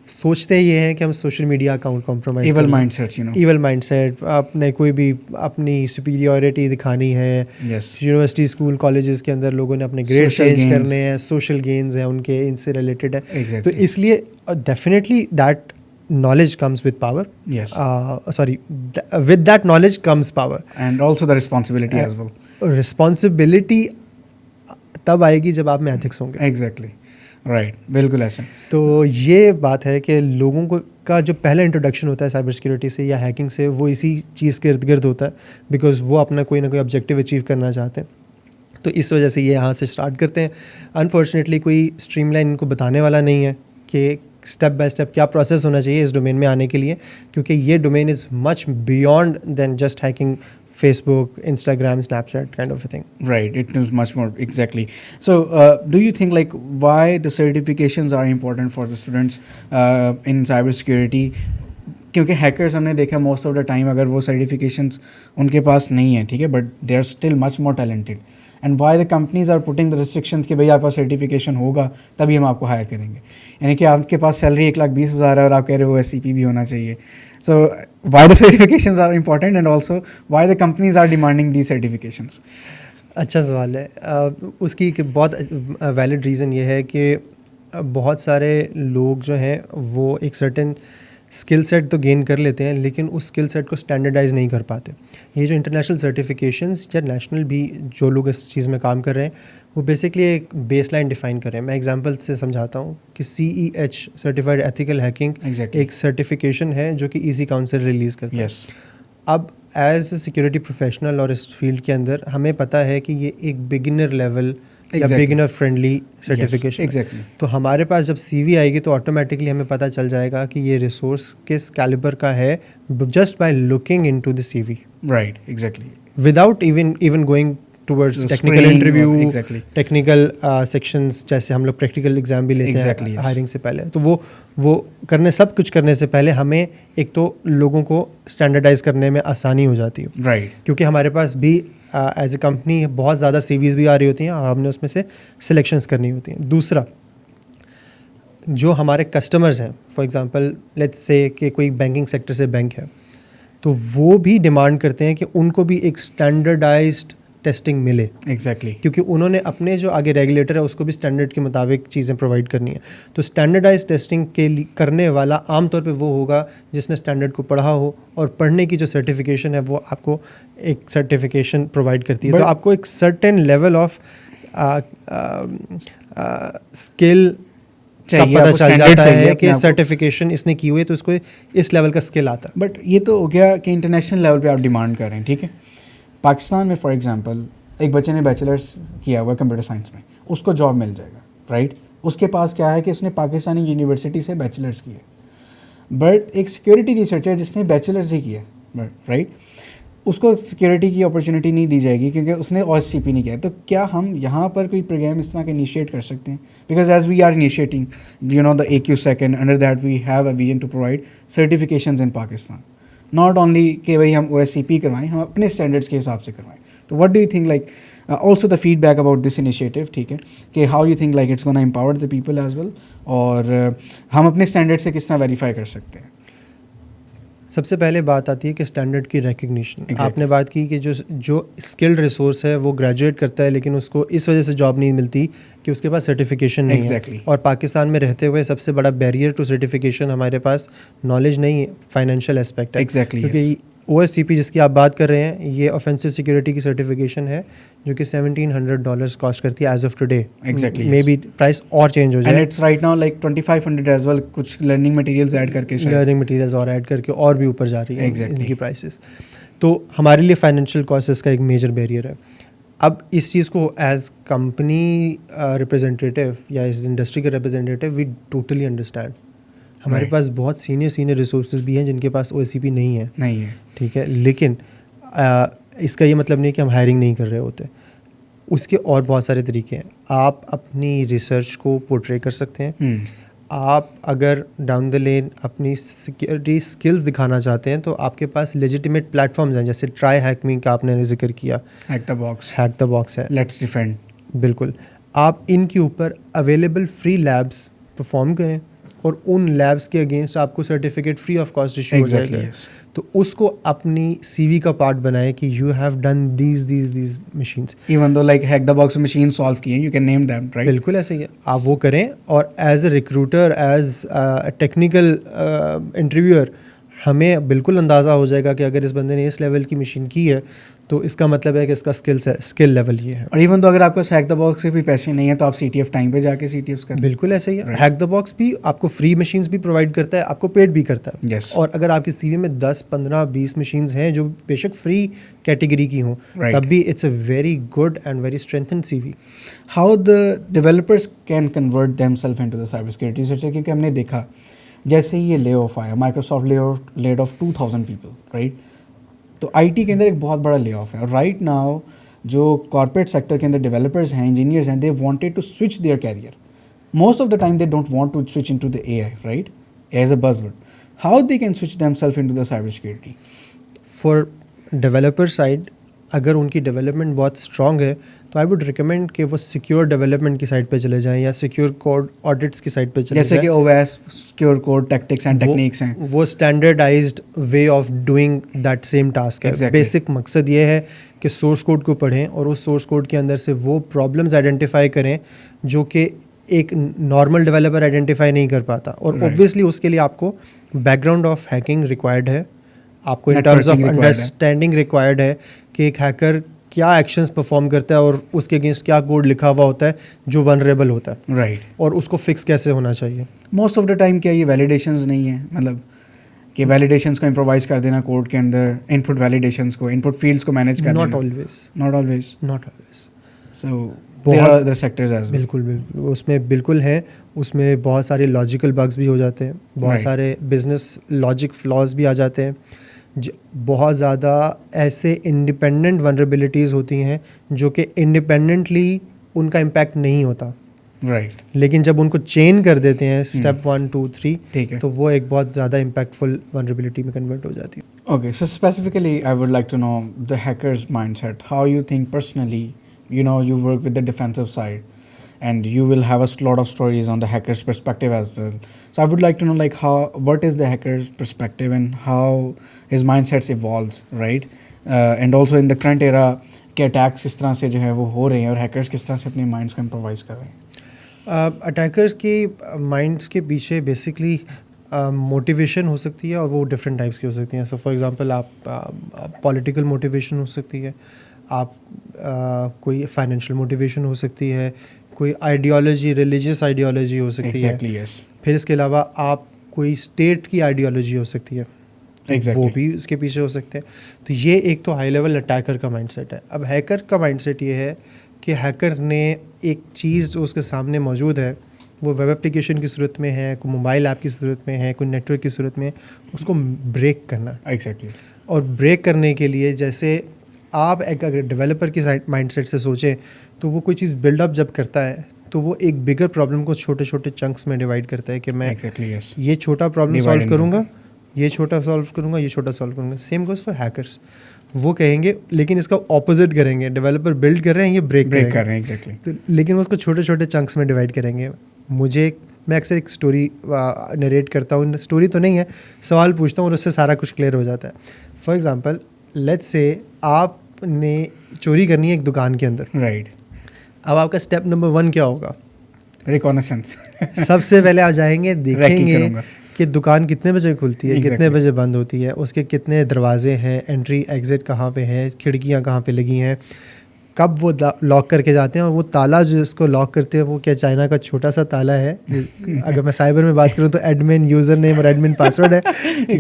Speaker 2: सोचते ये हैं कि हम social media account compromise,
Speaker 1: evil mindset, you know,
Speaker 2: evil mindset, आपने कोई भी अपनी सुपीरियरिटी दिखानी है. यूनिवर्सिटी, स्कूल, कॉलेजेस के अंदर लोगों ने अपने ग्रेड चेंज करने हैं, सोशल गेन्स हैं उनके, इनसे रिलेटेड है. तो इसलिए definitely that knowledge comes with power.
Speaker 1: Yes.
Speaker 2: With that knowledge comes power.
Speaker 1: And also the responsibility as well.
Speaker 2: Responsibility तब आएगी जब आप में ethics होंगे.
Speaker 1: Exactly. Right. बिल्कुल ऐसा.
Speaker 2: तो ये बात है कि लोगों को का जो पहला इंट्रोडक्शन होता है साइबर सिक्योरिटी से या हैकिंग से, वो इसी चीज़ के इर्द गिर्द होता है, बिकॉज वो अपना कोई ना कोई ऑब्जेक्टिव अचीव करना चाहते हैं. तो इस वजह से ये यहाँ से स्टार्ट करते हैं. अनफॉर्चुनेटली कोई स्ट्रीमलाइन इनको बताने वाला नहीं है कि स्टेप बाय स्टेप क्या प्रोसेस होना चाहिए इस डोमेन में आने के लिए, क्योंकि ये domain is much beyond than just hacking Facebook, Instagram, Snapchat kind of a thing.
Speaker 1: Right, it is much more, exactly. So do you think like why the certifications are important for the students in cybersecurity? क्योंकि hackers हमने देखा most of the time अगर वो certifications उनके पास नहीं है, ठीक है, but they are still much more talented. And why the companies are putting the restrictions कि भाई आपका सर्टिफिकेशन होगा तभी हम आपको हायर करेंगे. यानी कि आपके पास सैलरी 1,20,000 है और आप कह रहे हो SCP भी होना चाहिए. So why the certifications are important and also why the companies are demanding the certifications?
Speaker 2: अच्छा सवाल है. उसकी एक बहुत वैलिड रीज़न ये है कि बहुत सारे लोग जो हैं वो एक सर्टेन स्किल सेट तो गेन कर लेते हैं, लेकिन उस स्किल सेट को स्टैंडर्डाइज़ नहीं कर पाते. ये जो इंटरनेशनल सर्टिफिकेशंस या नेशनल भी जो लोग इस चीज़ में काम कर रहे हैं वो बेसिकली एक बेसलाइन डिफ़ाइन कर रहे हैं. मैं एग्जांपल से समझाता हूँ कि CEH सर्टिफाइड एथिकल हैकिंग एक सर्टिफिकेशन है जो कि EC काउंसिल रिलीज़ करता है. अब एज ए सिक्योरिटी प्रोफेशनल और इस फील्ड के अंदर हमें पता है कि ये एक बिगिनर लेवल या बिगिनर फ्रेंडली सर्टिफिकेशन. तो हमारे पास जब CV आएगी तो ऑटोमेटिकली हमें पता चल जाएगा कि ये रिसोर्स किस कैलिबर का है just by looking into the CV.
Speaker 1: Right, exactly.
Speaker 2: Without even going towards technical interview, technical sections, जैसे हम लोग प्रैक्टिकल एग्जाम भी लेते हैं हायरिंग से पहले. तो वो सब कुछ करने से पहले हमें एक तो लोगों को स्टैंडर्डाइज करने में आसानी हो जाती है.
Speaker 1: राइट.
Speaker 2: क्योंकि हमारे पास भी एज ए कंपनी बहुत ज़्यादा CVs भी आ रही होती हैं और हमने उसमें से सिलेक्शंस करनी होती हैं. दूसरा, जो हमारे कस्टमर्स हैं, फॉर एग्जांपल लेट्स से कि कोई बैंकिंग सेक्टर से बैंक है, तो वो भी डिमांड करते हैं कि उनको भी एक स्टैंडर्डाइज्ड टेस्टिंग मिले.
Speaker 1: एग्जैक्टली.
Speaker 2: क्योंकि उन्होंने अपने जो आगे रेगुलेटर है उसको भी स्टैंडर्ड के मुताबिक चीज़ें प्रोवाइड करनी है. तो स्टैंडर्डाइज टेस्टिंग के लिए करने वाला आमतौर पे वो होगा जिसने स्टैंडर्ड को पढ़ा हो, और पढ़ने की जो सर्टिफिकेशन है वो आपको एक सर्टिफिकेशन प्रोवाइड करती है. तो आपको एक सर्टेन लेवल ऑफ स्किल का पता चल जाता है कि सर्टिफिकेशन इसने की हुई है तो इसको इस लेवल का स्किल आता है.
Speaker 1: बट ये तो हो गया कि इंटरनेशनल लेवल पे आप डिमांड कर रहे हैं, ठीक है. पाकिस्तान में फॉर एग्जांपल एक बच्चे ने बैचलर्स किया हुआ कंप्यूटर साइंस में, उसको जॉब मिल जाएगा, राइट. उसके पास क्या है कि उसने पाकिस्तानी यूनिवर्सिटी से बैचलर्स किया. बट एक सिक्योरिटी रिसर्चर जिसने बैचलर्स ही किया, राइट, उसको सिक्योरिटी की अपॉर्चुनिटी नहीं दी जाएगी क्योंकि उसने OSCP नहीं किया. तो क्या हम यहाँ पर कोई प्रोग्राम इस तरह का इनिशिएट कर सकते हैं? Because as we are initiating the AQSec and under that we have a vision to provide certifications in Pakistan. Not only कि भाई हम OSCP करवाएं, हम अपने स्टैंडर्ड्स के हिसाब से करवाएं. तो what do you think like also the feedback about this initiative, ठीक है, कि how you think like it's gonna empower the people as well, और हम अपने स्टैंडर्ड से किस तरह वेरीफाई कर सकते हैं?
Speaker 2: सबसे पहले बात आती है कि स्टैंडर्ड की रिकग्निशन. आपने बात की कि जो स्किल्ड रिसोर्स है वो ग्रेजुएट करता है लेकिन उसको इस वजह से जॉब नहीं मिलती कि उसके पास सर्टिफिकेशन नहीं है. और पाकिस्तान में रहते हुए सबसे बड़ा बैरियर टू सर्टिफिकेशन हमारे पास नॉलेज नहीं है, फाइनेंशियल एस्पेक्ट है. क्योंकि OSCP जिसकी आप बात कर रहे हैं ये ऑफेंसिव सिक्योरिटी की सर्टिफिकेशन है जो कि $1,700 कॉस्ट करती है as of today.
Speaker 1: Exactly.
Speaker 2: Maybe price और चेंज हो जाए.
Speaker 1: And it's right now like 2,500 as well. कुछ लर्निंग मटेरियल्स ऐड करके
Speaker 2: और ऐड करके और भी ऊपर जा रही है इनकी प्राइसेस. तो हमारे लिए फाइनेंशियल कॉस्ट इसका एक मेजर बैरियर है. अब इस चीज़ को एज कंपनी रिप्रेजेंटेटिव या इस इंडस्ट्री के रिप्रेजेंटेटिव वी टोटली अंडरस्टैंड. हमारे
Speaker 1: Right.
Speaker 2: पास बहुत सीनियर रिसोर्सेज भी हैं जिनके पास OSCP नहीं है,
Speaker 1: नहीं है।
Speaker 2: ठीक है, लेकिन इसका ये मतलब नहीं कि हम हायरिंग नहीं कर रहे होते। उसके और बहुत सारे तरीके हैं। आप अपनी रिसर्च को पोर्ट्रे कर सकते हैं। आप अगर डाउन द लेन अपनी सिक्योरिटी स्किल्स दिखाना चाहते हैं तो आपके पास लेजिटिमेट प्लेटफॉर्म्स हैं, जैसे ट्राई हैक मी का आपने जिक्र किया,
Speaker 1: हैक द बॉक्स
Speaker 2: है,
Speaker 1: लेट्स डिफेंड।
Speaker 2: बिल्कुल। आप इनके ऊपर अवेलेबल फ्री लैब्स परफॉर्म करें और उन लैब्स के अगेंस्ट आपको certificate free of cost issue हो जाएगा। तो उसको अपनी CV का पार्ट बनाए कि you have done these machines.
Speaker 1: Even though like hack the box machine solve की है, you can name them, right?
Speaker 2: बिल्कुल ऐसे ही है, आप वो करें। और as a recruiter, as technical interviewer, हमें बिल्कुल अंदाज़ा हो जाएगा कि अगर इस बंदे ने इस लेवल की मशीन की है तो इसका मतलब है कि इसका स्किल लेवल ये है।
Speaker 1: और इवन तो अगर आपके पास हैक द बॉक्स से भी पैसे नहीं है तो आप CTF टाइम पे जाके CTFs करें।
Speaker 2: बिल्कुल ऐसे ही है।
Speaker 1: Right.
Speaker 2: हैक द बॉक्स भी आपको फ्री मशीन्स भी प्रोवाइड करता है, आपको पेड भी करता है।
Speaker 1: Yes.
Speaker 2: और अगर आपकी CV में 10, 15, 20 मशीन्स हैं जो बेशक फ्री कैटेगरी की हों,
Speaker 1: Right.
Speaker 2: तब भी it's a very good and very strengthened CV।
Speaker 1: How the developers can convert themselves into the cyber security researcher, क्योंकि हमने देखा जैसे ही ये ले ऑफ आया, Microsoft laid off 2000 people, right? तो IT के अंदर एक बहुत बड़ा ले ऑफ है। और राइट नाउ जो कॉर्पोरेट सेक्टर के अंदर डेवलपर्स हैं, इंजीनियर्स हैं, they wanted to switch their career. Most of the time they don't want to switch into the AI, right? As a buzzword, how they can switch themself into the cyber security?
Speaker 2: For developer side, अगर उनकी development बहुत strong है तो I would recommend कि वो secure development की side पे चले जाएं या सिक्योर कोड ऑडिट्स की साइड पे चले
Speaker 1: जैसे
Speaker 2: जाएं।
Speaker 1: कि OS, secure code, tactics and techniques हैं।
Speaker 2: वो standardized way of doing that same task है।
Speaker 1: Exactly.
Speaker 2: बेसिक मकसद ये है कि सोर्स कोड को पढ़ें और उस सोर्स कोड के अंदर से वो प्रॉब्लम्स आइडेंटिफाई करें जो कि एक नॉर्मल डेवलपर आइडेंटिफाई नहीं कर पाता। और
Speaker 1: Right.
Speaker 2: ऑब्वियसली उसके लिए आपको बैकग्राउंड ऑफ हैकिंग रिक्वायर्ड है, आपको इन टर्म्स ऑफ
Speaker 1: Networking required है।
Speaker 2: अंडरस्टैंडिंग रिक्वायर्ड है कि एक हैकर क्या एक्शंस परफॉर्म करता है और उसके अगेंस्ट क्या कोड लिखा हुआ होता है जो वनरेबल होता है,
Speaker 1: राइट।
Speaker 2: और उसको फिक्स कैसे होना चाहिए।
Speaker 1: मोस्ट ऑफ द टाइम क्या ये वैलिडेशंस नहीं है, मतलब कि वैलिडेशंस को इम्प्रोवाइज कर देना कोड के अंदर, इनपुट वैलिडेशंस को, इनपुट फील्ड्स को मैनेज कर
Speaker 2: नॉट
Speaker 1: देना।
Speaker 2: Always
Speaker 1: so there are other sectors as well.
Speaker 2: बिल्कुल उसमें बिल्कुल है। उसमें बहुत सारे लॉजिकल बग्स भी हो जाते हैं, बहुत
Speaker 1: Right.
Speaker 2: सारे बिजनेस लॉजिक फ्लॉज भी आ जाते हैं, बहुत ज़्यादा ऐसे इंडिपेंडेंट वनरेबिलिटीज़ होती हैं जो कि इंडिपेंडेंटली उनका इम्पैक्ट नहीं होता,
Speaker 1: राइट।
Speaker 2: लेकिन जब उनको चेन कर देते हैं स्टेप 1, 2, 3,
Speaker 1: ठीक है।
Speaker 2: तो वो एक बहुत ज़्यादा इम्पैक्टफुल वनरेबिलिटी में कन्वर्ट हो जाती है।
Speaker 1: Okay, so specifically, I would like to know the hacker's mindset. How you think personally, you know, you work with the defensive side, and you will have a lot of stories on the hacker's perspective as well. So I would like to know, like, what is the hacker's perspective and how his mindsets evolves, right? And also in the current era, के attacks किस तरह से जो है वो हो रहे हैं और hackers किस तरह से अपने minds को improvise कर रहे हैं?
Speaker 2: अटैकर्स के माइंड्स के पीछे बेसिकली मोटिवेशन हो सकती है और वो डिफरेंट टाइप्स की हो सकती हैं। सो फॉर एग्जांपल आप पॉलिटिकल मोटिवेशन हो सकती है, आप कोई फाइनेंशियल मोटिवेशन हो सकती है, कोई आइडियोलॉजी, रिलीजियस आइडियोलॉजी हो सकती
Speaker 1: Exactly,
Speaker 2: है।
Speaker 1: yes.
Speaker 2: फिर इसके अलावा आप कोई स्टेट की आइडियोलॉजी हो सकती है,
Speaker 1: Exactly.
Speaker 2: वो भी उसके पीछे हो सकते हैं। तो ये एक तो हाई लेवल अटैकर का माइंडसेट है। अब हैकर का माइंडसेट ये है कि हैकर ने एक चीज़ जो उसके सामने मौजूद है, वो वेब एप्लीकेशन की सूरत में है, कोई मोबाइल ऐप की सूरत में है, कोई नेटवर्क की सूरत में, उसको ब्रेक करना है।
Speaker 1: Exactly.
Speaker 2: और ब्रेक करने के लिए जैसे आप एक अगर डेवलपर की माइंडसेट से सोचें तो वो कोई चीज़ बिल्डअप जब करता है तो वो एक बिगर प्रॉब्लम को छोटे छोटे चंक्स में डिवाइड करता है कि मैं
Speaker 1: Exactly, yes.
Speaker 2: ये छोटा प्रॉब्लम
Speaker 1: Divide
Speaker 2: सॉल्व
Speaker 1: and
Speaker 2: करूँगा, ये छोटा सॉल्व करूँगा, ये छोटा सॉल्व करूँगा। Same goes for hackers. वो कहेंगे, लेकिन इसका ऑपोजिट करेंगे। डेवलपर बिल्ड कर रहे हैं, ये ब्रेक
Speaker 1: कर रहे हैं। Exactly.
Speaker 2: तो लेकिन उसको छोटे छोटे चंक्स में डिवाइड करेंगे। मैं अक्सर एक स्टोरी नरेट करता हूँ, स्टोरी तो नहीं है, सवाल पूछता हूँ और उससे सारा कुछ क्लियर हो जाता है। फॉर एग्जांपल, लेट्स से आपने चोरी करनी है एक दुकान के अंदर।
Speaker 1: Right.
Speaker 2: अब आपका स्टेप नंबर 1 क्या होगा?
Speaker 1: Reconnaissance.
Speaker 2: सबसे पहले आप जाएंगे, देखेंगे
Speaker 1: करूंगा।
Speaker 2: कि दुकान कितने बजे खुलती है,
Speaker 1: Exactly.
Speaker 2: कितने बजे बंद होती है, उसके कितने दरवाजे हैं, एंट्री एग्ज़िट कहाँ पे हैं, खिड़कियाँ कहाँ पे लगी हैं, कब वो लॉक करके जाते हैं, और वो ताला जो इसको लॉक करते हैं वो क्या चाइना का छोटा सा ताला है? अगर मैं साइबर में बात करूँ तो एडमिन यूज़र नेम और एडमिन पासवर्ड है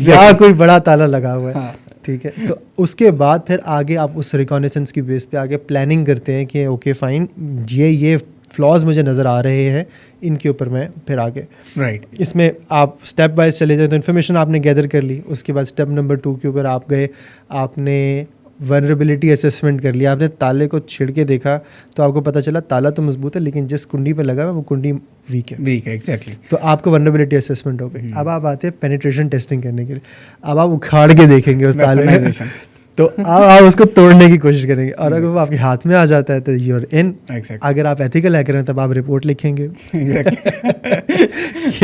Speaker 2: या कोई बड़ा ताला लगा हुआ है।
Speaker 1: हाँ.
Speaker 2: ठीक है, तो उसके बाद फिर आगे आप उस रिकॉनेसेंस की बेस पे आगे प्लानिंग करते हैं कि ओके फाइन, ये फ्लॉज मुझे नज़र आ रहे हैं, इनके ऊपर मैं फिर आगे
Speaker 1: राइट
Speaker 2: इसमें आप स्टेप वाइज चले जाए तो इन्फॉर्मेशन आपने गैदर कर ली, उसके बाद स्टेप नंबर 2 के ऊपर आप गए, आपने वनरेबिलिटी असेसमेंट कर लिया, आपने ताले को छिड़ के देखा तो आपको पता चला ताला तो मजबूत है लेकिन जिस कुंडी पे लगा हुआ है वो कुंडी वीक है
Speaker 1: एग्जैक्टली।
Speaker 2: तो आपको वनरेबिलिटी असेसमेंट हो गई। अब आप आते हैं पेनिट्रेशन टेस्टिंग करने के लिए। अब आप उखाड़ के देखेंगे उस ताले में तो आप उसको तोड़ने की कोशिश करेंगे और अगर वो आपके हाथ में आ जाता है तो यू आर इन। अगर आप एथिकल हैकर हैं तब आप रिपोर्ट लिखेंगे।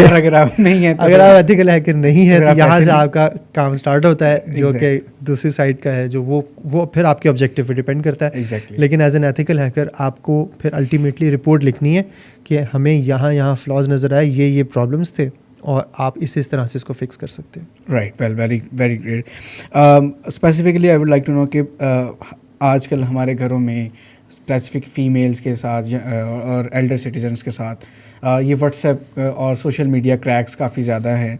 Speaker 1: अगर आप नहीं है
Speaker 2: अगर आप एथिकल हैकर नहीं है तो यहाँ से आपका काम स्टार्ट होता है जो कि दूसरी साइड का है, जो वो फिर आपके ऑब्जेक्टिव पे डिपेंड करता है। लेकिन एज एन एथिकल हैकर आपको फिर अल्टीमेटली रिपोर्ट लिखनी है कि हमें यहाँ फ्लॉज नज़र आए, ये प्रॉब्लम्स थे और आप इस तरह से इसको फिक्स कर सकते हैं।
Speaker 1: Right, well, very very great. Specifically I would like to know कि आजकल हमारे घरों में स्पेसिफिक फ़ीमेल्स के साथ और एल्डर सिटीजन्स के साथ ये व्हाट्सएप और सोशल मीडिया क्रैक्स काफ़ी ज़्यादा हैं,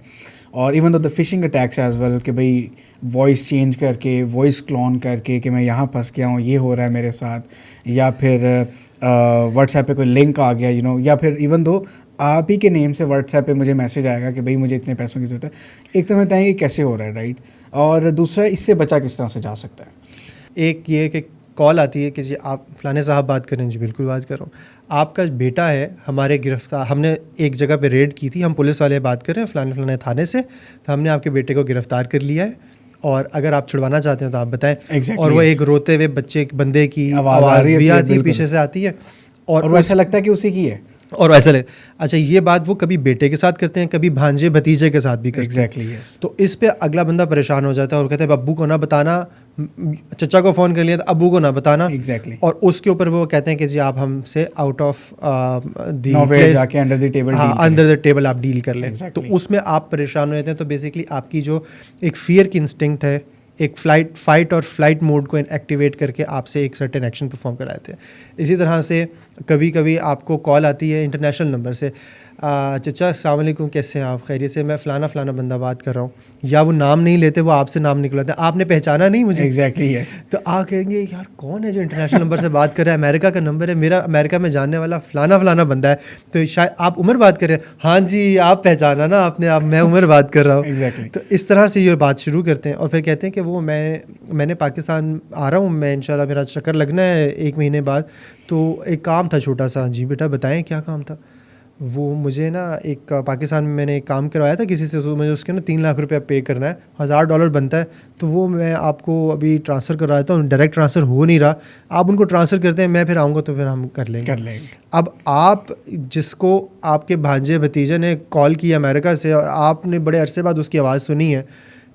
Speaker 1: और even though the phishing attacks as well कि भाई वॉइस चेंज करके, वॉइस क्लोन करके कि मैं यहाँ फंस गया हूँ, ये हो रहा है मेरे साथ, या फिर व्हाट्सएप पे कोई लिंक आ गया, या फिर इवन दो आप ही के नेम से व्हाट्सएप पे मुझे मैसेज आएगा कि भाई मुझे इतने पैसों की ज़रूरत है। एक तो मैं बताएँ कि कैसे हो रहा है, राइट, और दूसरा इससे बचा किस तरह से जा सकता है।
Speaker 2: एक ये कि कॉल आती है कि जी आप फ़लाने साहब बात करें, जी बिल्कुल बात कर रहा हूँ, आपका बेटा है हमारे गिरफ्तार, हमने एक जगह पे रेड की थी, हम पुलिस वाले बात कर रहे हैं फ़लाने थाने से, तो हमने आपके बेटे को गिरफ़्तार कर लिया है और अगर आप छुड़वाना चाहते हैं तो आप बताएं। और वो एक रोते हुए बंदे की आवाज़ भी आती है, पीछे से आती है और
Speaker 1: ऐसा लगता है कि उसी की है
Speaker 2: और वैसा लगे। अच्छा, ये बात वो कभी बेटे के साथ करते हैं, कभी भांजे भतीजे के साथ भी करते हैं।
Speaker 1: Exactly, yes.
Speaker 2: तो इस पे अगला बंदा परेशान हो जाता है और कहते हैं अब्बू को ना बताना, चचा को फ़ोन कर लिया तो अब्बू को ना बताना।
Speaker 1: एग्जैक्टली।
Speaker 2: और उसके ऊपर वो कहते हैं कि जी आप हमसे आउट ऑफ
Speaker 1: जाके अंडर द टेबल,
Speaker 2: हाँ, अंडर द टेबल आप डील कर लें। तो उसमें आप परेशान हो जाते हैं। तो बेसिकली आपकी जो एक फियर की इंस्टिंक्ट है, एक फाइट और फ्लाइट मोड को एक्टिवेट करके आपसे एक सर्टेन एक्शन परफॉर्म कराते हैं। इसी तरह से कभी कभी आपको कॉल आती है इंटरनेशनल नंबर से, चचा अस्सलाम वालेकुम, कैसे हैं आप, खैरियत से, मैं फ़लाना बंदा बात कर रहा हूँ, या वो नाम नहीं लेते, वो आपसे नाम निकलाते हैं, आपने पहचाना नहीं मुझे।
Speaker 1: Exactly, yes.
Speaker 2: तो आप कहेंगे यार कौन है जो इंटरनेशनल नंबर से बात कर रहा है, अमेरिका का नंबर है, मेरा अमेरिका में जानने वाला फ़लाना बंदा है, तो शायद आप उमर बात कर रहे हैं। हाँ जी, आप पहचाना ना आपने, आप मैं उमर बात कर रहा हूँ।
Speaker 1: एग्जैक्टली।
Speaker 2: तो इस तरह से ये बात शुरू करते हैं और फिर कहते हैं कि वो मैंने पाकिस्तान आ रहा हूँ, मैं इंशाल्लाह मेरा चक्कर लगना है 1 महीने बाद, तो एक काम था छोटा सा। जी बेटा बताएं क्या काम था। वो मुझे ना एक पाकिस्तान में मैंने एक काम करवाया था किसी से, तो मुझे उसके ना 3 लाख रुपया पे करना है, $1000 बनता है, तो वो मैं आपको अभी ट्रांसफ़र कर रहा था, डायरेक्ट ट्रांसफ़र हो नहीं रहा, आप उनको ट्रांसफ़र करते हैं, मैं फिर आऊँगा तो फिर हम कर लेंगे। अब आप जिसको आपके भांजे भतीजे ने कॉल किया अमेरिका से और आपने बड़े अरसे बाद उसकी आवाज़ सुनी है,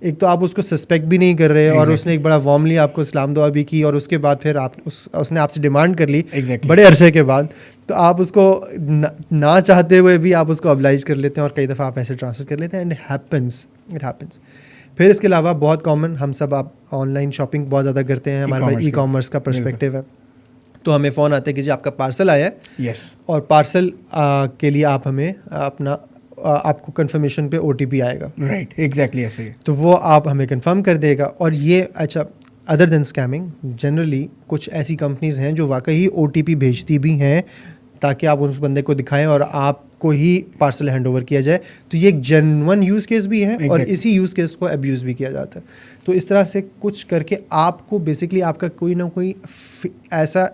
Speaker 2: एक तो आप उसको सस्पेक्ट भी नहीं कर रहे और उसने एक बड़ा वार्मली आपको सलाम दुआ भी की और उसके बाद फिर उसने आपसे डिमांड कर ली बड़े अरसे के बाद, तो आप उसको ना चाहते हुए भी आप उसको ऑब्लाइज कर लेते हैं और कई दफ़ा आप ऐसे ट्रांसफ़र कर लेते हैं, एंड इट हैपन्स। फिर इसके अलावा बहुत कॉमन, हम सब आप ऑनलाइन शॉपिंग बहुत ज़्यादा करते हैं, हमारे पास ई-कॉमर्स का पर्सपेक्टिव है, तो हमें फ़ोन आते हैं कि जी आपका पार्सल आया है,
Speaker 1: यस, और
Speaker 2: पार्सल के लिए आप हमें आपको कंफर्मेशन पे OTP आएगा,
Speaker 1: राइट, एग्जैक्टली ऐसे ही,
Speaker 2: तो वो आप हमें कंफर्म कर देगा। और ये अच्छा, अदर देन स्कैमिंग, जनरली कुछ ऐसी कंपनीज़ हैं जो वाकई OTP भेजती भी हैं ताकि आप उस बंदे को दिखाएं और आपको ही पार्सल हैंड ओवर किया जाए, तो ये एक जेन्युइन यूज़ केस भी है और इसी यूज़ केस को अब्यूज़ भी किया जाता है। तो इस तरह से कुछ करके आपको बेसिकली आपका कोई ना कोई ऐसा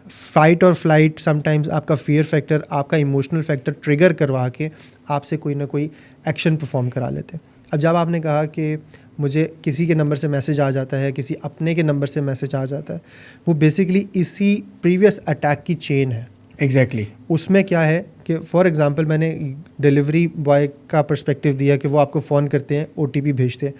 Speaker 2: फाइट और फ्लाइट, समटाइम्स आपका फियर फैक्टर, आपका इमोशनल फैक्टर ट्रिगर करवा के आपसे कोई ना कोई एक्शन परफॉर्म करा लेते हैं। अब जब आपने कहा कि मुझे किसी के नंबर से मैसेज आ जाता है, किसी अपने के नंबर से मैसेज आ जाता है, वो बेसिकली इसी प्रीवियस अटैक की चेन है।
Speaker 1: एग्जैक्टली।
Speaker 2: उसमें क्या है कि फॉर एग्जांपल मैंने डिलीवरी बॉय का पर्सपेक्टिव दिया कि वो आपको फ़ोन करते हैं, OTP भेजते हैं,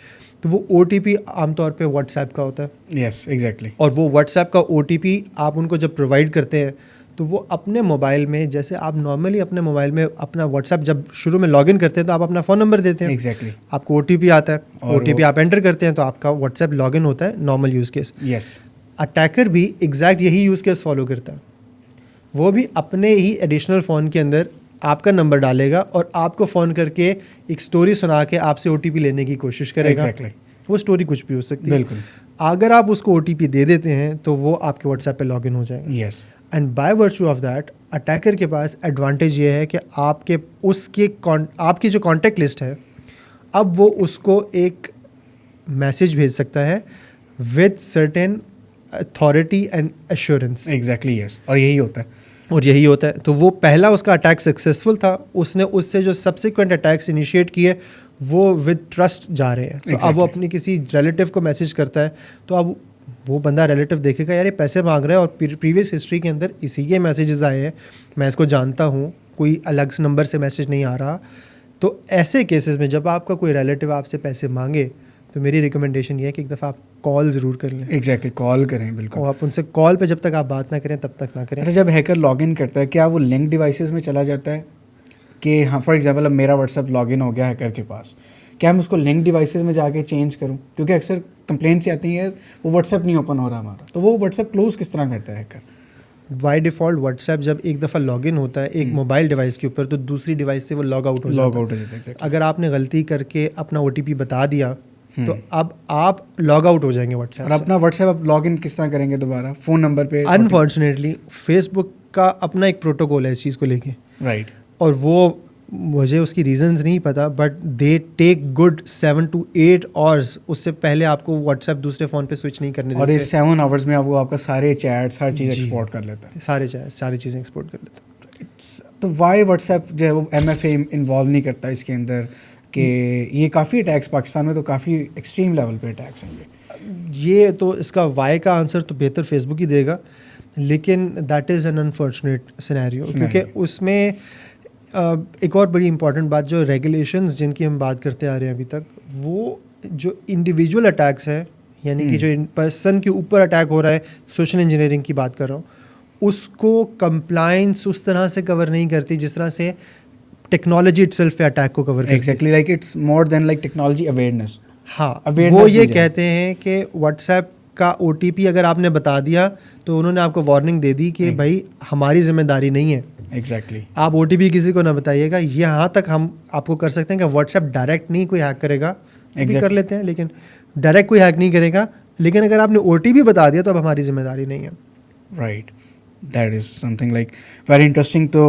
Speaker 2: तो वो OTP आमतौर पे व्हाट्सएप का होता है।
Speaker 1: Yes, exactly.
Speaker 2: और वो व्हाट्सएप का OTP आप उनको जब प्रोवाइड करते हैं तो वो अपने मोबाइल में, जैसे आप नॉर्मली अपने मोबाइल में अपना व्हाट्सएप जब शुरू में लॉगिन करते हैं तो आप अपना फ़ोन नंबर देते हैं,
Speaker 1: एग्जैक्टली,
Speaker 2: आपको OTP आता है, OTP आप एंटर करते हैं तो आपका व्हाट्सएप लॉगिन होता है, normal use case.
Speaker 1: Yes.
Speaker 2: Attacker भी एग्जैक्ट यही यूज़ केस फॉलो करता है, वो भी अपने ही एडिशनल फ़ोन के अंदर आपका नंबर डालेगा और आपको फ़ोन करके एक स्टोरी सुना के आपसे OTP लेने की कोशिश करेगा।
Speaker 1: एग्जैक्टली।
Speaker 2: वो स्टोरी कुछ भी हो सकती है,
Speaker 1: बिल्कुल।
Speaker 2: अगर आप उसको OTP दे देते हैं तो वो आपके व्हाट्सएप पे लॉगिन हो जाएगा।
Speaker 1: Yes.
Speaker 2: And by virtue of that attacker के पास एडवांटेज ये है कि आपकी जो कॉन्टैक्ट लिस्ट है, अब वो उसको एक मैसेज भेज सकता है with certain authority and assurance.
Speaker 1: Exactly yes, और यही होता है।
Speaker 2: तो वो पहला उसका अटैक सक्सेसफुल था, उसने उससे जो सब्सिक्वेंट अटैक्स इनिशिएट किए वो विद ट्रस्ट जा रहे हैं। तो अब वो अपने किसी रिलेटिव को मैसेज करता है, तो अब वो बंदा रिलेटिव देखेगा यार ये पैसे मांग रहा है और प्रीवियस हिस्ट्री के अंदर इसी के मैसेजेस आए हैं, मैं इसको जानता हूँ, कोई अलग नंबर से मैसेज नहीं आ रहा। तो ऐसे केसेस में जब आपका कोई रिलेटिव आपसे पैसे मांगे तो मेरी रिकमेंडेशन ये है कि एक दफ़ा आप कॉल ज़रूर कर लें।
Speaker 1: एग्जैक्टली, कॉल करें बिल्कुल।
Speaker 2: और आप उनसे कॉल पे जब तक आप बात ना करें तब तक ना करें।
Speaker 1: अच्छा, जब हैकर लॉगिन करता है क्या वो लिंक डिवाइसेस में चला जाता है कि हाँ फॉर एग्जांपल अब मेरा व्हाट्सएप लॉगिन हो गया हैकर के पास, क्या मैं उसको लिंक डिवाइसेस में जाके चेंज करूँ? क्योंकि अक्सर कंप्लेंट्स आती हैं वो व्हाट्सएप नहीं ओपन हो रहा हमारा, तो वो व्हाट्सएप क्लोज किस तरह करता है हैकर?
Speaker 2: बाय डिफ़ॉल्ट व्हाट्सएप जब एक दफ़ा लॉगिन होता है एक मोबाइल डिवाइस के ऊपर, तो दूसरी डिवाइस से वो लॉग आउट हो जाता है।
Speaker 1: exactly.
Speaker 2: अगर आपने गलती करके अपना OTP बता दिया तो अब आप लॉग आउट हो जाएंगे व्हाट्सएप
Speaker 1: और अपना व्हाट्सएप आप लॉगिन किस तरह करेंगे दोबारा? फ़ोन नंबर पे?
Speaker 2: अनफॉर्चुनेटली फेसबुक का अपना एक प्रोटोकॉल है इस चीज़ को लेके,
Speaker 1: राइट।
Speaker 2: और वो मुझे उसकी रीजंस नहीं पता, but they take good 7 to 8 hours उससे पहले आपको व्हाट्सएप दूसरे फ़ोन पे स्विच नहीं करने देते।
Speaker 1: और इस 7 आवर्स में आपको आपका सारे चैट्स हर चीज़ एक्सपोर्ट कर लेता है।
Speaker 2: सारी चीज़ें एक्सपोर्ट कर लेता है।
Speaker 1: तो वाई व्हाट्सएप जो है वो MFA इन्वॉल्व नहीं करता इसके अंदर कि ये काफ़ी अटैक्स पाकिस्तान में तो काफ़ी एक्सट्रीम लेवल पे अटैक्स होंगे?
Speaker 2: ये तो इसका वाई का आंसर तो बेहतर फेसबुक ही देगा, लेकिन that is an unfortunate scenario, क्योंकि उसमें एक और बड़ी इंपॉर्टेंट बात, जो रेगुलेशंस जिनकी हम बात करते आ रहे हैं अभी तक, वो जो इंडिविजुअल अटैक्स हैं, यानी कि जो पर्सन के ऊपर अटैक हो रहा है, सोशल इंजीनियरिंग की बात कर रहा हूँ, उसको कंप्लाइंस उस तरह से कवर नहीं करती जिस तरह से टेक्नोलॉजी इटसेल्फ पे अटैक को कवर करती है।
Speaker 1: Exactly, like it's more than like technology awareness.
Speaker 2: हाँ, वो ये कहते हैं कि व्हाट्सएप का OTP अगर आपने बता दिया तो उन्होंने आपको वार्निंग दे दी कि भाई हमारी जिम्मेदारी नहीं है।
Speaker 1: एग्जैक्टली,
Speaker 2: आप OTP किसी को ना बताइएगा। यहाँ तक हम आपको कर सकते हैं कि व्हाट्सएप डायरेक्ट नहीं कोई हैक करेगा, कर लेते हैं, लेकिन डायरेक्ट कोई हैक नहीं करेगा। लेकिन अगर आपने OTP बता दिया तो अब हमारी जिम्मेदारी नहीं है।
Speaker 1: Right, that is something like very interesting. So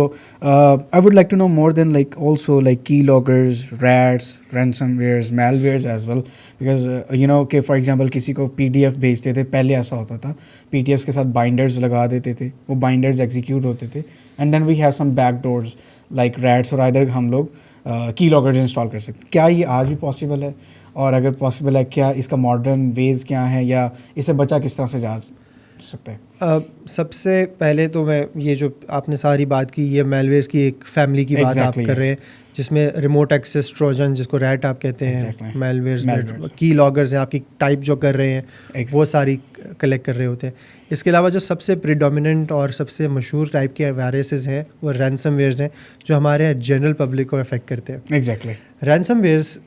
Speaker 1: I would like to know more than like also like keyloggers, rats, ransomwares, malwares as well, because you know कि for example किसी को PDF भेजते थे, पहले ऐसा होता था PDFs के साथ binders लगा देते थे, वो binders execute होते थे, and then we have some backdoors like rats, और either हम लोग keyloggers इंस्टॉल कर सकते हैं। क्या ये आज भी पॉसिबल है? और अगर पॉसिबल है क्या इसका मॉडर्न वेज क्या है, या इसे बचा किस तरह से जा सकता है?
Speaker 2: सबसे पहले तो मैं ये जो आपने सारी बात की, ये मेलवेयर्स की एक फैमिली की बात आप कर रहे हैं, जिसमें रिमोट एक्सेस ट्रोजन जिसको रैट आप कहते हैं, मेलवेयर्स में की लॉगर्स हैं, आपकी टाइप जो कर रहे हैं वो सारी कलेक्ट कर रहे होते हैं। इसके अलावा जो सबसे प्रीडोमिनेंट और सबसे मशहूर टाइप के वायरसेस हैं वो रैंसमवेयर्स हैं, जो हमारे जनरल पब्लिक को अफेक्ट करते हैं।
Speaker 1: एग्जैक्टली,
Speaker 2: रैंसमवेयर्स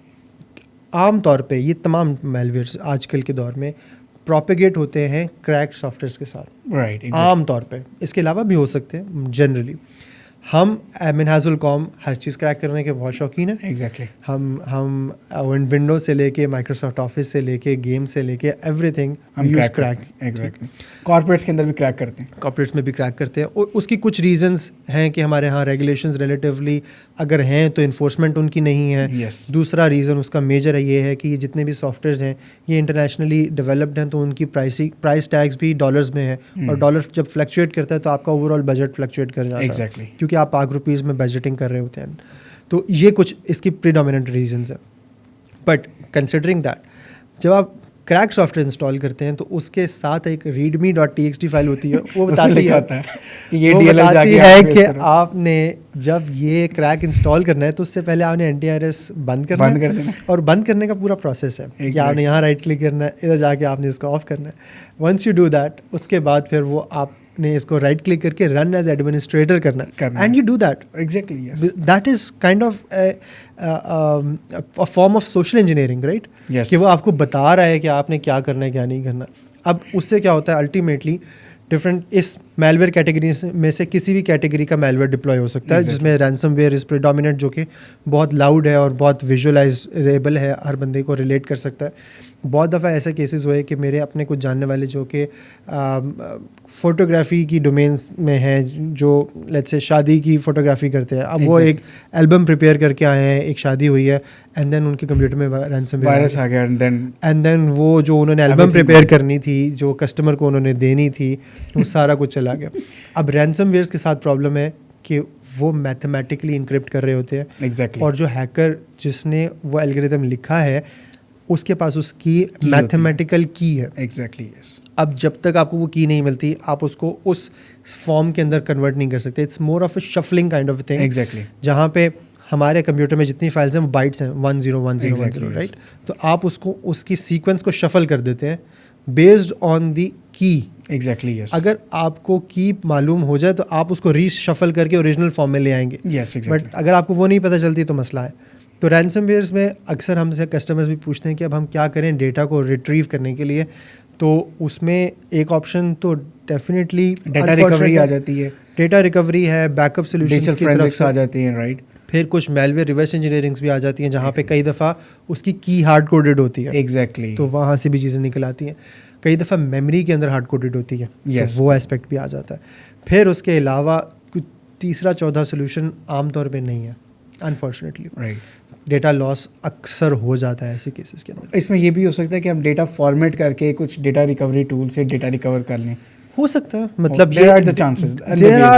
Speaker 2: आम तौर पे, ये तमाम मेलवेयर्स आजकल के दौर में प्रोपेगेट होते हैं क्रैक सॉफ्टवेयर्स के साथ,
Speaker 1: राइट,
Speaker 2: आम तौर पे। इसके अलावा भी हो सकते हैं जनरली। हम मिनहाजुल कौम हर चीज़ क्रैक करने के बहुत शौकीन है।
Speaker 1: एग्जैक्टली,
Speaker 2: हम विंडोज से लेके माइक्रोसॉफ्ट ऑफिस से लेके गेम से लेके एवरीथिंग हम यूज क्रैक।
Speaker 1: एग्जैक्टली, कॉर्पोरेट्स के अंदर भी क्रैक करते हैं,
Speaker 2: कॉर्पोरेट्स में भी क्रैक करते हैं। और उसकी कुछ रीजंस हैं कि हमारे यहाँ रेगुलेशंस रिलेटिवली अगर हैं तो इन्फोर्समेंट उनकी नहीं है।
Speaker 1: yes.
Speaker 2: दूसरा रीज़न उसका मेजर ये है कि ये जितने भी सॉफ्टवेयर्स हैं ये इंटरनेशनली डेवलप्ड हैं, तो उनकी प्राइस टैग्स भी डॉलर्स में है, और डॉलर जब फ्लक्चुएट करता है तो आपका ओवरऑल बजट फ्लक्चुएट कर जाता है।
Speaker 1: एग्जैक्टली,
Speaker 2: क्योंकि आप पाक रुपीज़ में बजटिंग कर रहे होते हैं। तो ये कुछ इसकी प्रीडोमिनेंट रीजंस हैं। बट कंसिडरिंग दैट, जब आप क्रैक सॉफ्टवेयर इंस्टॉल करते हैं तो उसके साथ एक readme.txt फाइल होती है, वो बताती है
Speaker 1: कि ये DLL जाके
Speaker 2: है कि आपने जब ये क्रैक इंस्टॉल करना है तो उससे पहले आपने एंटीवायरस बंद कर देना, और बंद करने का पूरा प्रोसेस है कि आपने यहाँ राइट क्लिक करना है, इधर जाके आपने इसको ऑफ करना है। वंस यू डू दैट, उसके बाद फिर वो आपने इसको राइट क्लिक करके रन एज एडमिनिस्ट्रेटर करना है, and you do that.
Speaker 1: Exactly,
Speaker 2: that is kind of a form of social engineering, right? कि वो आपको बता रहा है कि आपने क्या करना है क्या नहीं करना। अब उससे क्या होता है, अल्टीमेटली डिफरेंट इस मैलवेयर कैटेगरी में से किसी भी कैटेगरी का मैलवेयर डिप्लॉय हो सकता है, जिसमें रैंसमवेयर इज़ प्रीडोमिनेंट, जो कि बहुत लाउड है और बहुत विजुअलाइजेबल है, हर बंदे को रिलेट कर सकता है। बहुत दफ़ा ऐसे केसेस हुए कि मेरे अपने कुछ जानने वाले जो कि फ़ोटोग्राफी की डोमेन में हैं, जो लेट्स से शादी की फ़ोटोग्राफी करते हैं, अब वो एक एल्बम प्रिपेयर करके आए हैं, एक शादी हुई है, एंड देन उनके कंप्यूटर में रैंसमवेयर
Speaker 1: वायरस आ गया,
Speaker 2: एंड देन वो जो उन्होंने एल्बम प्रिपेयर करनी थी, जो कस्टमर को उन्होंने देनी थी, वो सारा कुछ चला गया। अब रैंसमवेयर्स के साथ प्रॉब्लम है कि वो मैथमेटिकली इनक्रिप्ट कर रहे होते हैं, और जो हैकर जिसने वो एल्गोरिथम लिखा है उसके पास उसकी मैथमेटिकल की है। अब जब तक आपको वो की नहीं मिलती, आप उसको उस फॉर्म के अंदर कन्वर्ट नहीं कर सकते। It's more of a shuffling kind of thing, जहाँ पे हमारे कंप्यूटर में जितनी फाइल्स हैं वो बाइट्स हैं, 101010, राइट? तो आप उसको उसकी सीक्वेंस को शफल कर देते हैं बेस्ड ऑन द की। अगर आपको की मालूम हो जाए तो आप उसको रीशफल करके ओरिजिनल फॉर्म में ले आएंगे। बट अगर आपको वो नहीं पता चलती तो मसला है। तो रैंसमवेयर्स में अक्सर हमसे कस्टमर्स भी पूछते हैं कि अब हम क्या करें डेटा को रिट्रीव करने के लिए। तो उसमें एक ऑप्शन तो डेफिनेटली
Speaker 1: डेटा रिकवरी आ जाती है,
Speaker 2: डेटा रिकवरी है, बैकअप सॉल्यूशंस की तरफ से
Speaker 1: आ जाती हैं, राइट?
Speaker 2: फिर कुछ मैलवेयर रिवर्स इंजीनियरिंग्स भी आ जाती हैं, जहाँ पे कई दफ़ा उसकी की हार्ड कोडेड होती है। तो वहाँ से भी चीज़ें निकल आती हैं। कई दफ़ा मेमोरी के अंदर हार्ड कोडेड होती है, तो वो एस्पेक्ट भी आ जाता है। फिर उसके अलावा कुछ तीसरा चौथा सोल्यूशन आमतौर पे नहीं है, अनफॉर्चुनेटली, राइट? डेटा लॉस अक्सर हो जाता है ऐसे केसेस के अंदर।
Speaker 1: इसमें ये भी हो सकता है कि हम डेटा फॉर्मेट करके कुछ डेटा रिकवरी टूल से डेटा रिकवर कर लें,
Speaker 2: हो सकता है। मतलब
Speaker 1: there are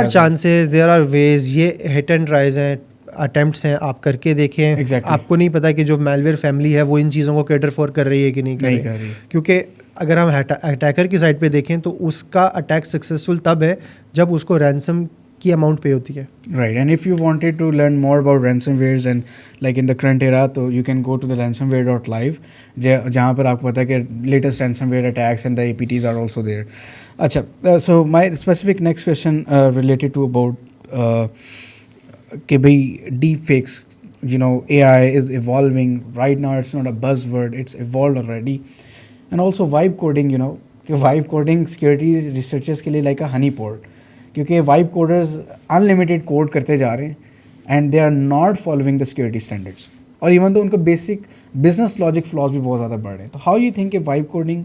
Speaker 1: chances,
Speaker 2: there are ways. ये हिट एंड ट्राइज हैं, अटेम्प्ट्स हैं, आप करके देखें। आपको नहीं पता कि जो मैलवेयर फैमिली है वो इन चीज़ों को कैटर फॉर कर रही है कि नहीं कर रही। क्योंकि अगर हम अटैकर की साइड पे देखें तो उसका अटैक सक्सेसफुल तब है जब उसको रैंसम की अमाउंट पे होती है,
Speaker 1: right? And if you wanted to learn more about ransomwares and like in the current era, तो you can go to the ransomware.live, जहाँ पर आपको पता है कि latest ransomware attacks and the APTs are also there. अच्छा, so my specific next question related to about कि भाई deep fakes, you know, AI is evolving right now. It's not a buzzword, it's evolved already. And also vibe coding, you know, कि vibe coding security researchers के लिए like a honey pot, क्योंकि vibe coders unlimited code करते जा रहे हैं and they are not following the security standards, और even तो उनका बेसिक बिजनेस लॉजिक फ्लॉज भी बहुत ज़्यादा बढ़ रहे हैं। तो हाउ यू थिंक कि vibe coding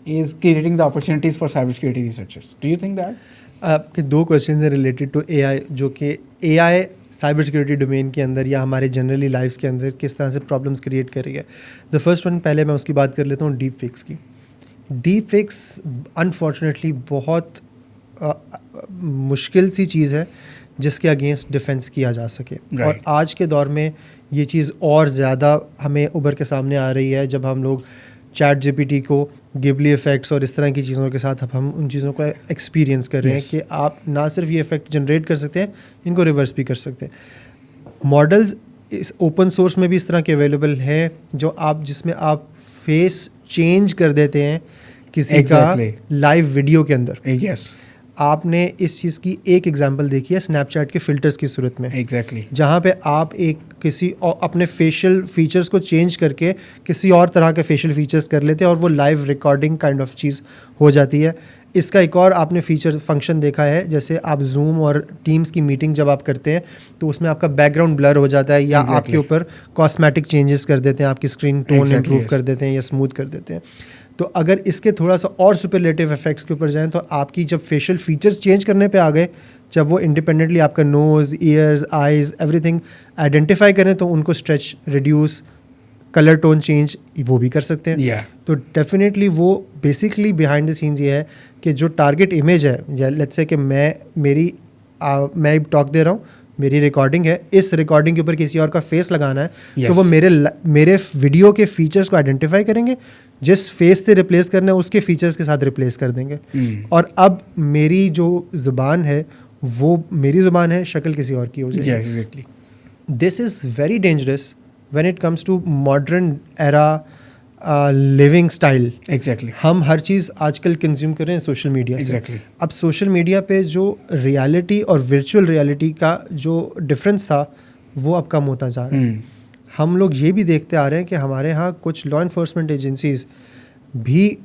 Speaker 1: is creating the opportunities for cyber security researchers? Do you think that?
Speaker 2: आपके दो क्वेश्चन हैं रिलेटेड टू AI, जो कि AI साइबर सिक्योरिटी डोमेन के अंदर या हमारे जनरली लाइफ्स के अंदर किस तरह से प्रॉब्लम्स क्रिएट कर रही है। द फर्स्ट वन, पहले मैं उसकी बात कर लेता हूँ, डीप फेक्स की। डीप फेक्स अनफॉर्चुनेटली बहुत मुश्किल सी चीज़ है जिसके अगेंस्ट डिफेंस किया जा सके, और आज के दौर में ये चीज़ और ज़्यादा हमें उभर के सामने आ रही है जब हम लोग चैट GPT को, गिबली इफ़ेक्ट्स और इस तरह की चीज़ों के साथ अब हम उन चीज़ों का एक्सपीरियंस कर रहे हैं कि आप ना सिर्फ ये इफ़ेक्ट जनरेट कर सकते हैं, इनको रिवर्स भी कर सकते हैं। मॉडल्स इस ओपन सोर्स में भी इस तरह के अवेलेबल हैं जो जिसमें आप फेस चेंज कर देते हैं किसी का लाइव वीडियो के अंदर। आपने इस चीज़ की एक एग्जांपल देखी है स्नैपचैट के फ़िल्टर्स की सूरत में, जहाँ पे आप किसी अपने फेशियल फीचर्स को चेंज करके किसी और तरह के फेशियल फीचर्स कर लेते हैं और वो लाइव रिकॉर्डिंग काइंड ऑफ चीज़ हो जाती है। इसका एक और आपने फीचर फंक्शन देखा है, जैसे आप जूम और टीम्स की मीटिंग जब आप करते हैं तो उसमें आपका बैकग्राउंड ब्लर हो जाता है, या आपके ऊपर कॉस्मेटिक चेंजेस कर देते हैं, आपकी स्क्रीन टोन इंप्रूव कर देते हैं या स्मूथ कर देते हैं। तो अगर इसके थोड़ा सा और सुपरलेटिव इफेक्ट्स के ऊपर जाएं तो आपकी जब फेशियल फीचर्स चेंज करने पे आ गए, जब वो इंडिपेंडेंटली आपका nose, ears, eyes, everything identify करें तो उनको stretch, reduce, colour tone change वो भी कर सकते हैं। तो डेफिनेटली वो बेसिकली बिहाइंड द सीन्स ये है कि जो टारगेट इमेज है, या लेट्स से कि मैं टॉक दे रहा हूँ, मेरी रिकॉर्डिंग है, इस रिकॉर्डिंग के ऊपर किसी और का फेस लगाना है, तो वो मेरे वीडियो के फीचर्स को आइडेंटिफाई करेंगे, जिस फेस से रिप्लेस करना है उसके फीचर्स के साथ रिप्लेस कर देंगे। और अब मेरी जो ज़ुबान है वो मेरी ज़ुबान है, शक्ल किसी और की हो जाएगी। This is very dangerous when it comes to modern era living style. हम हर चीज़ आजकल कंज्यूम कर रहे हैं सोशल मीडिया से। अब सोशल मीडिया पे जो रियलिटी और वर्चुअल रियलिटी का जो डिफरेंस था वो अब कम होता जा रहा है। हम लोग ये भी देखते आ रहे हैं कि हमारे यहाँ कुछ लॉ इन्फोर्समेंट एजेंसीज़ भी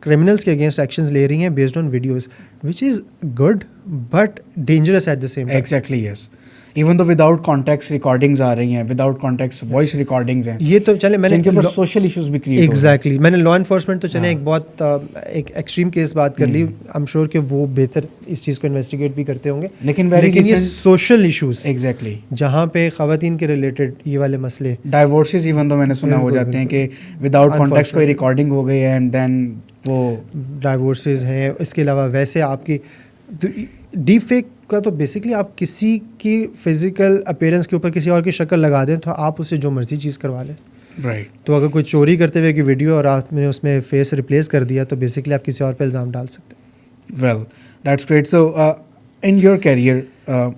Speaker 2: क्रिमिनल्स के अगेंस्ट एक्शंस ले रही हैं based on videos, which is good but dangerous at the same time.
Speaker 1: Exactly yes, even तो विदाउट कॉन्टेक्स्ट रिकॉर्डिंग्स आ रही हैं, विदाउट कॉन्टेक्स्ट वॉइस रिकॉर्डिंग्स हैं,
Speaker 2: ये तो चले मैंने
Speaker 1: जिनके ऊपर सोशल इश्यूज भी क्रिएट
Speaker 2: एग्जैक्टली मैंने लॉ इन्फोर्समेंट तो चले
Speaker 1: हाँ।
Speaker 2: एक बहुत एक एक्सट्रीम केस बात कर ली, आई एम श्योर कि वो बेहतर इस चीज़ को इन्वेस्टिगेट भी करते होंगे,
Speaker 1: लेकिन
Speaker 2: ये सोशल इश्यूज
Speaker 1: एग्जैक्टली
Speaker 2: जहाँ पे ख़वातीन के रिलेटेड ये वाले मसले,
Speaker 1: डाइवोर्सेस इवन तो मैंने सुना हो
Speaker 2: बिल्कुल,
Speaker 1: जाते हैं कि विदाउट कॉन्टेक्स्ट कोई रिकॉर्डिंग हो गई है एंड देन वो
Speaker 2: डाइवोर्सेस हैं। इसके अलावा वैसे आपकी डीप फेक का तो बेसिकली आप किसी की फिजिकल अपीयरेंस के ऊपर किसी और की शक्ल लगा दें तो आप उससे जो मर्जी चीज़ करवा लें।
Speaker 1: राइट,
Speaker 2: तो अगर कोई चोरी करते हुए की वीडियो और आपने उसमें फेस रिप्लेस कर दिया तो बेसिकली आप किसी और पे इल्ज़ाम डाल सकते हैं।
Speaker 1: Well that's great. So in your career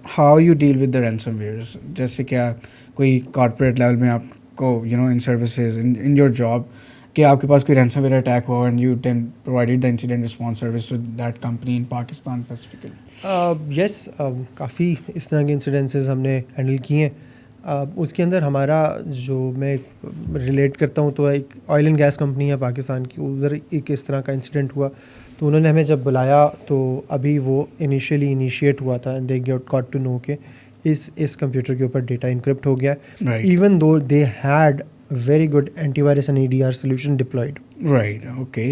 Speaker 1: how you deal with the ransomwares? जैसे क्या कोई कॉर्पोरेट लेवल में आपको in services in your job कि आपके पास कोई रैंसमवेयर अटैक हो and you then provided the incident response service to that company in Pakistan specifically?
Speaker 2: Yes, काफ़ी इस तरह के इंसिडेंसेस हमने हैंडल किए हैं। उसके अंदर हमारा जो मैं रिलेट करता हूँ तो एक ऑयल एंड गैस कंपनी है पाकिस्तान की, उधर एक इस तरह का इंसिडेंट हुआ तो उन्होंने हमें जब बुलाया तो अभी वो इनिशियली इनिशिएट हुआ था and they got to know के इस कंप्यूटर के ऊपर डेटा इनक्रिप्ट हो गया, even though they had very good antivirus and EDR solution deployed.
Speaker 1: Right, okay.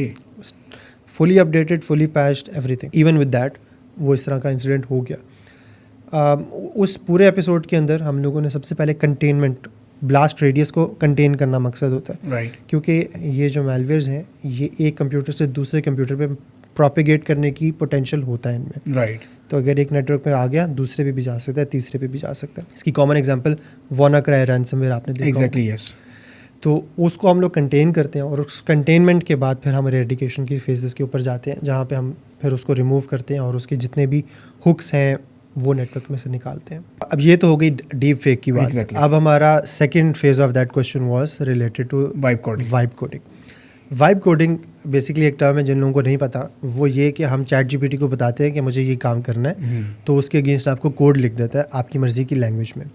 Speaker 2: Fully updated, fully patched, everything. Even with that, वो इस तरह का इंसिडेंट हो गया। उस पूरे एपिसोड के अंदर हम लोगों ने सबसे पहले कंटेनमेंट, ब्लास्ट रेडियस को कंटेन करना मकसद होता है।
Speaker 1: Right.
Speaker 2: क्योंकि ये जो मैलवेयर्स हैं ये एक कंप्यूटर से दूसरे कंप्यूटर पे प्रोपेगेट करने की पोटेंशियल होता है इनमें।
Speaker 1: राइट,
Speaker 2: तो अगर एक नेटवर्क पे आ गया दूसरे पे भी जा सकता है, तीसरे पे भी जा सकता है। इसकी कॉमन एग्जांपल WannaCry रैंसमवेयर आपने देखा।
Speaker 1: Exactly yes.
Speaker 2: तो उसको हम लोग कंटेन करते हैं और उस कंटेनमेंट के बाद फिर हम एरेडिकेशन की फेजेस के ऊपर जाते हैं जहाँ पे हम फिर उसको रिमूव करते हैं और उसके जितने भी हुक्स हैं वो नेटवर्क में से निकालते हैं। अब ये तो हो गई डीप फेक की बात।
Speaker 1: Exactly.
Speaker 2: अब हमारा second phase of that question was related to
Speaker 1: vibe coding.
Speaker 2: Vibe coding basically एक टर्म है, जिन लोगों को नहीं पता वो ये कि हम ChatGPT को बताते हैं कि मुझे ये काम करना है तो उसके अगेंस्ट आपको कोड लिख देता है आपकी मर्ज़ी की लैंग्वेज में।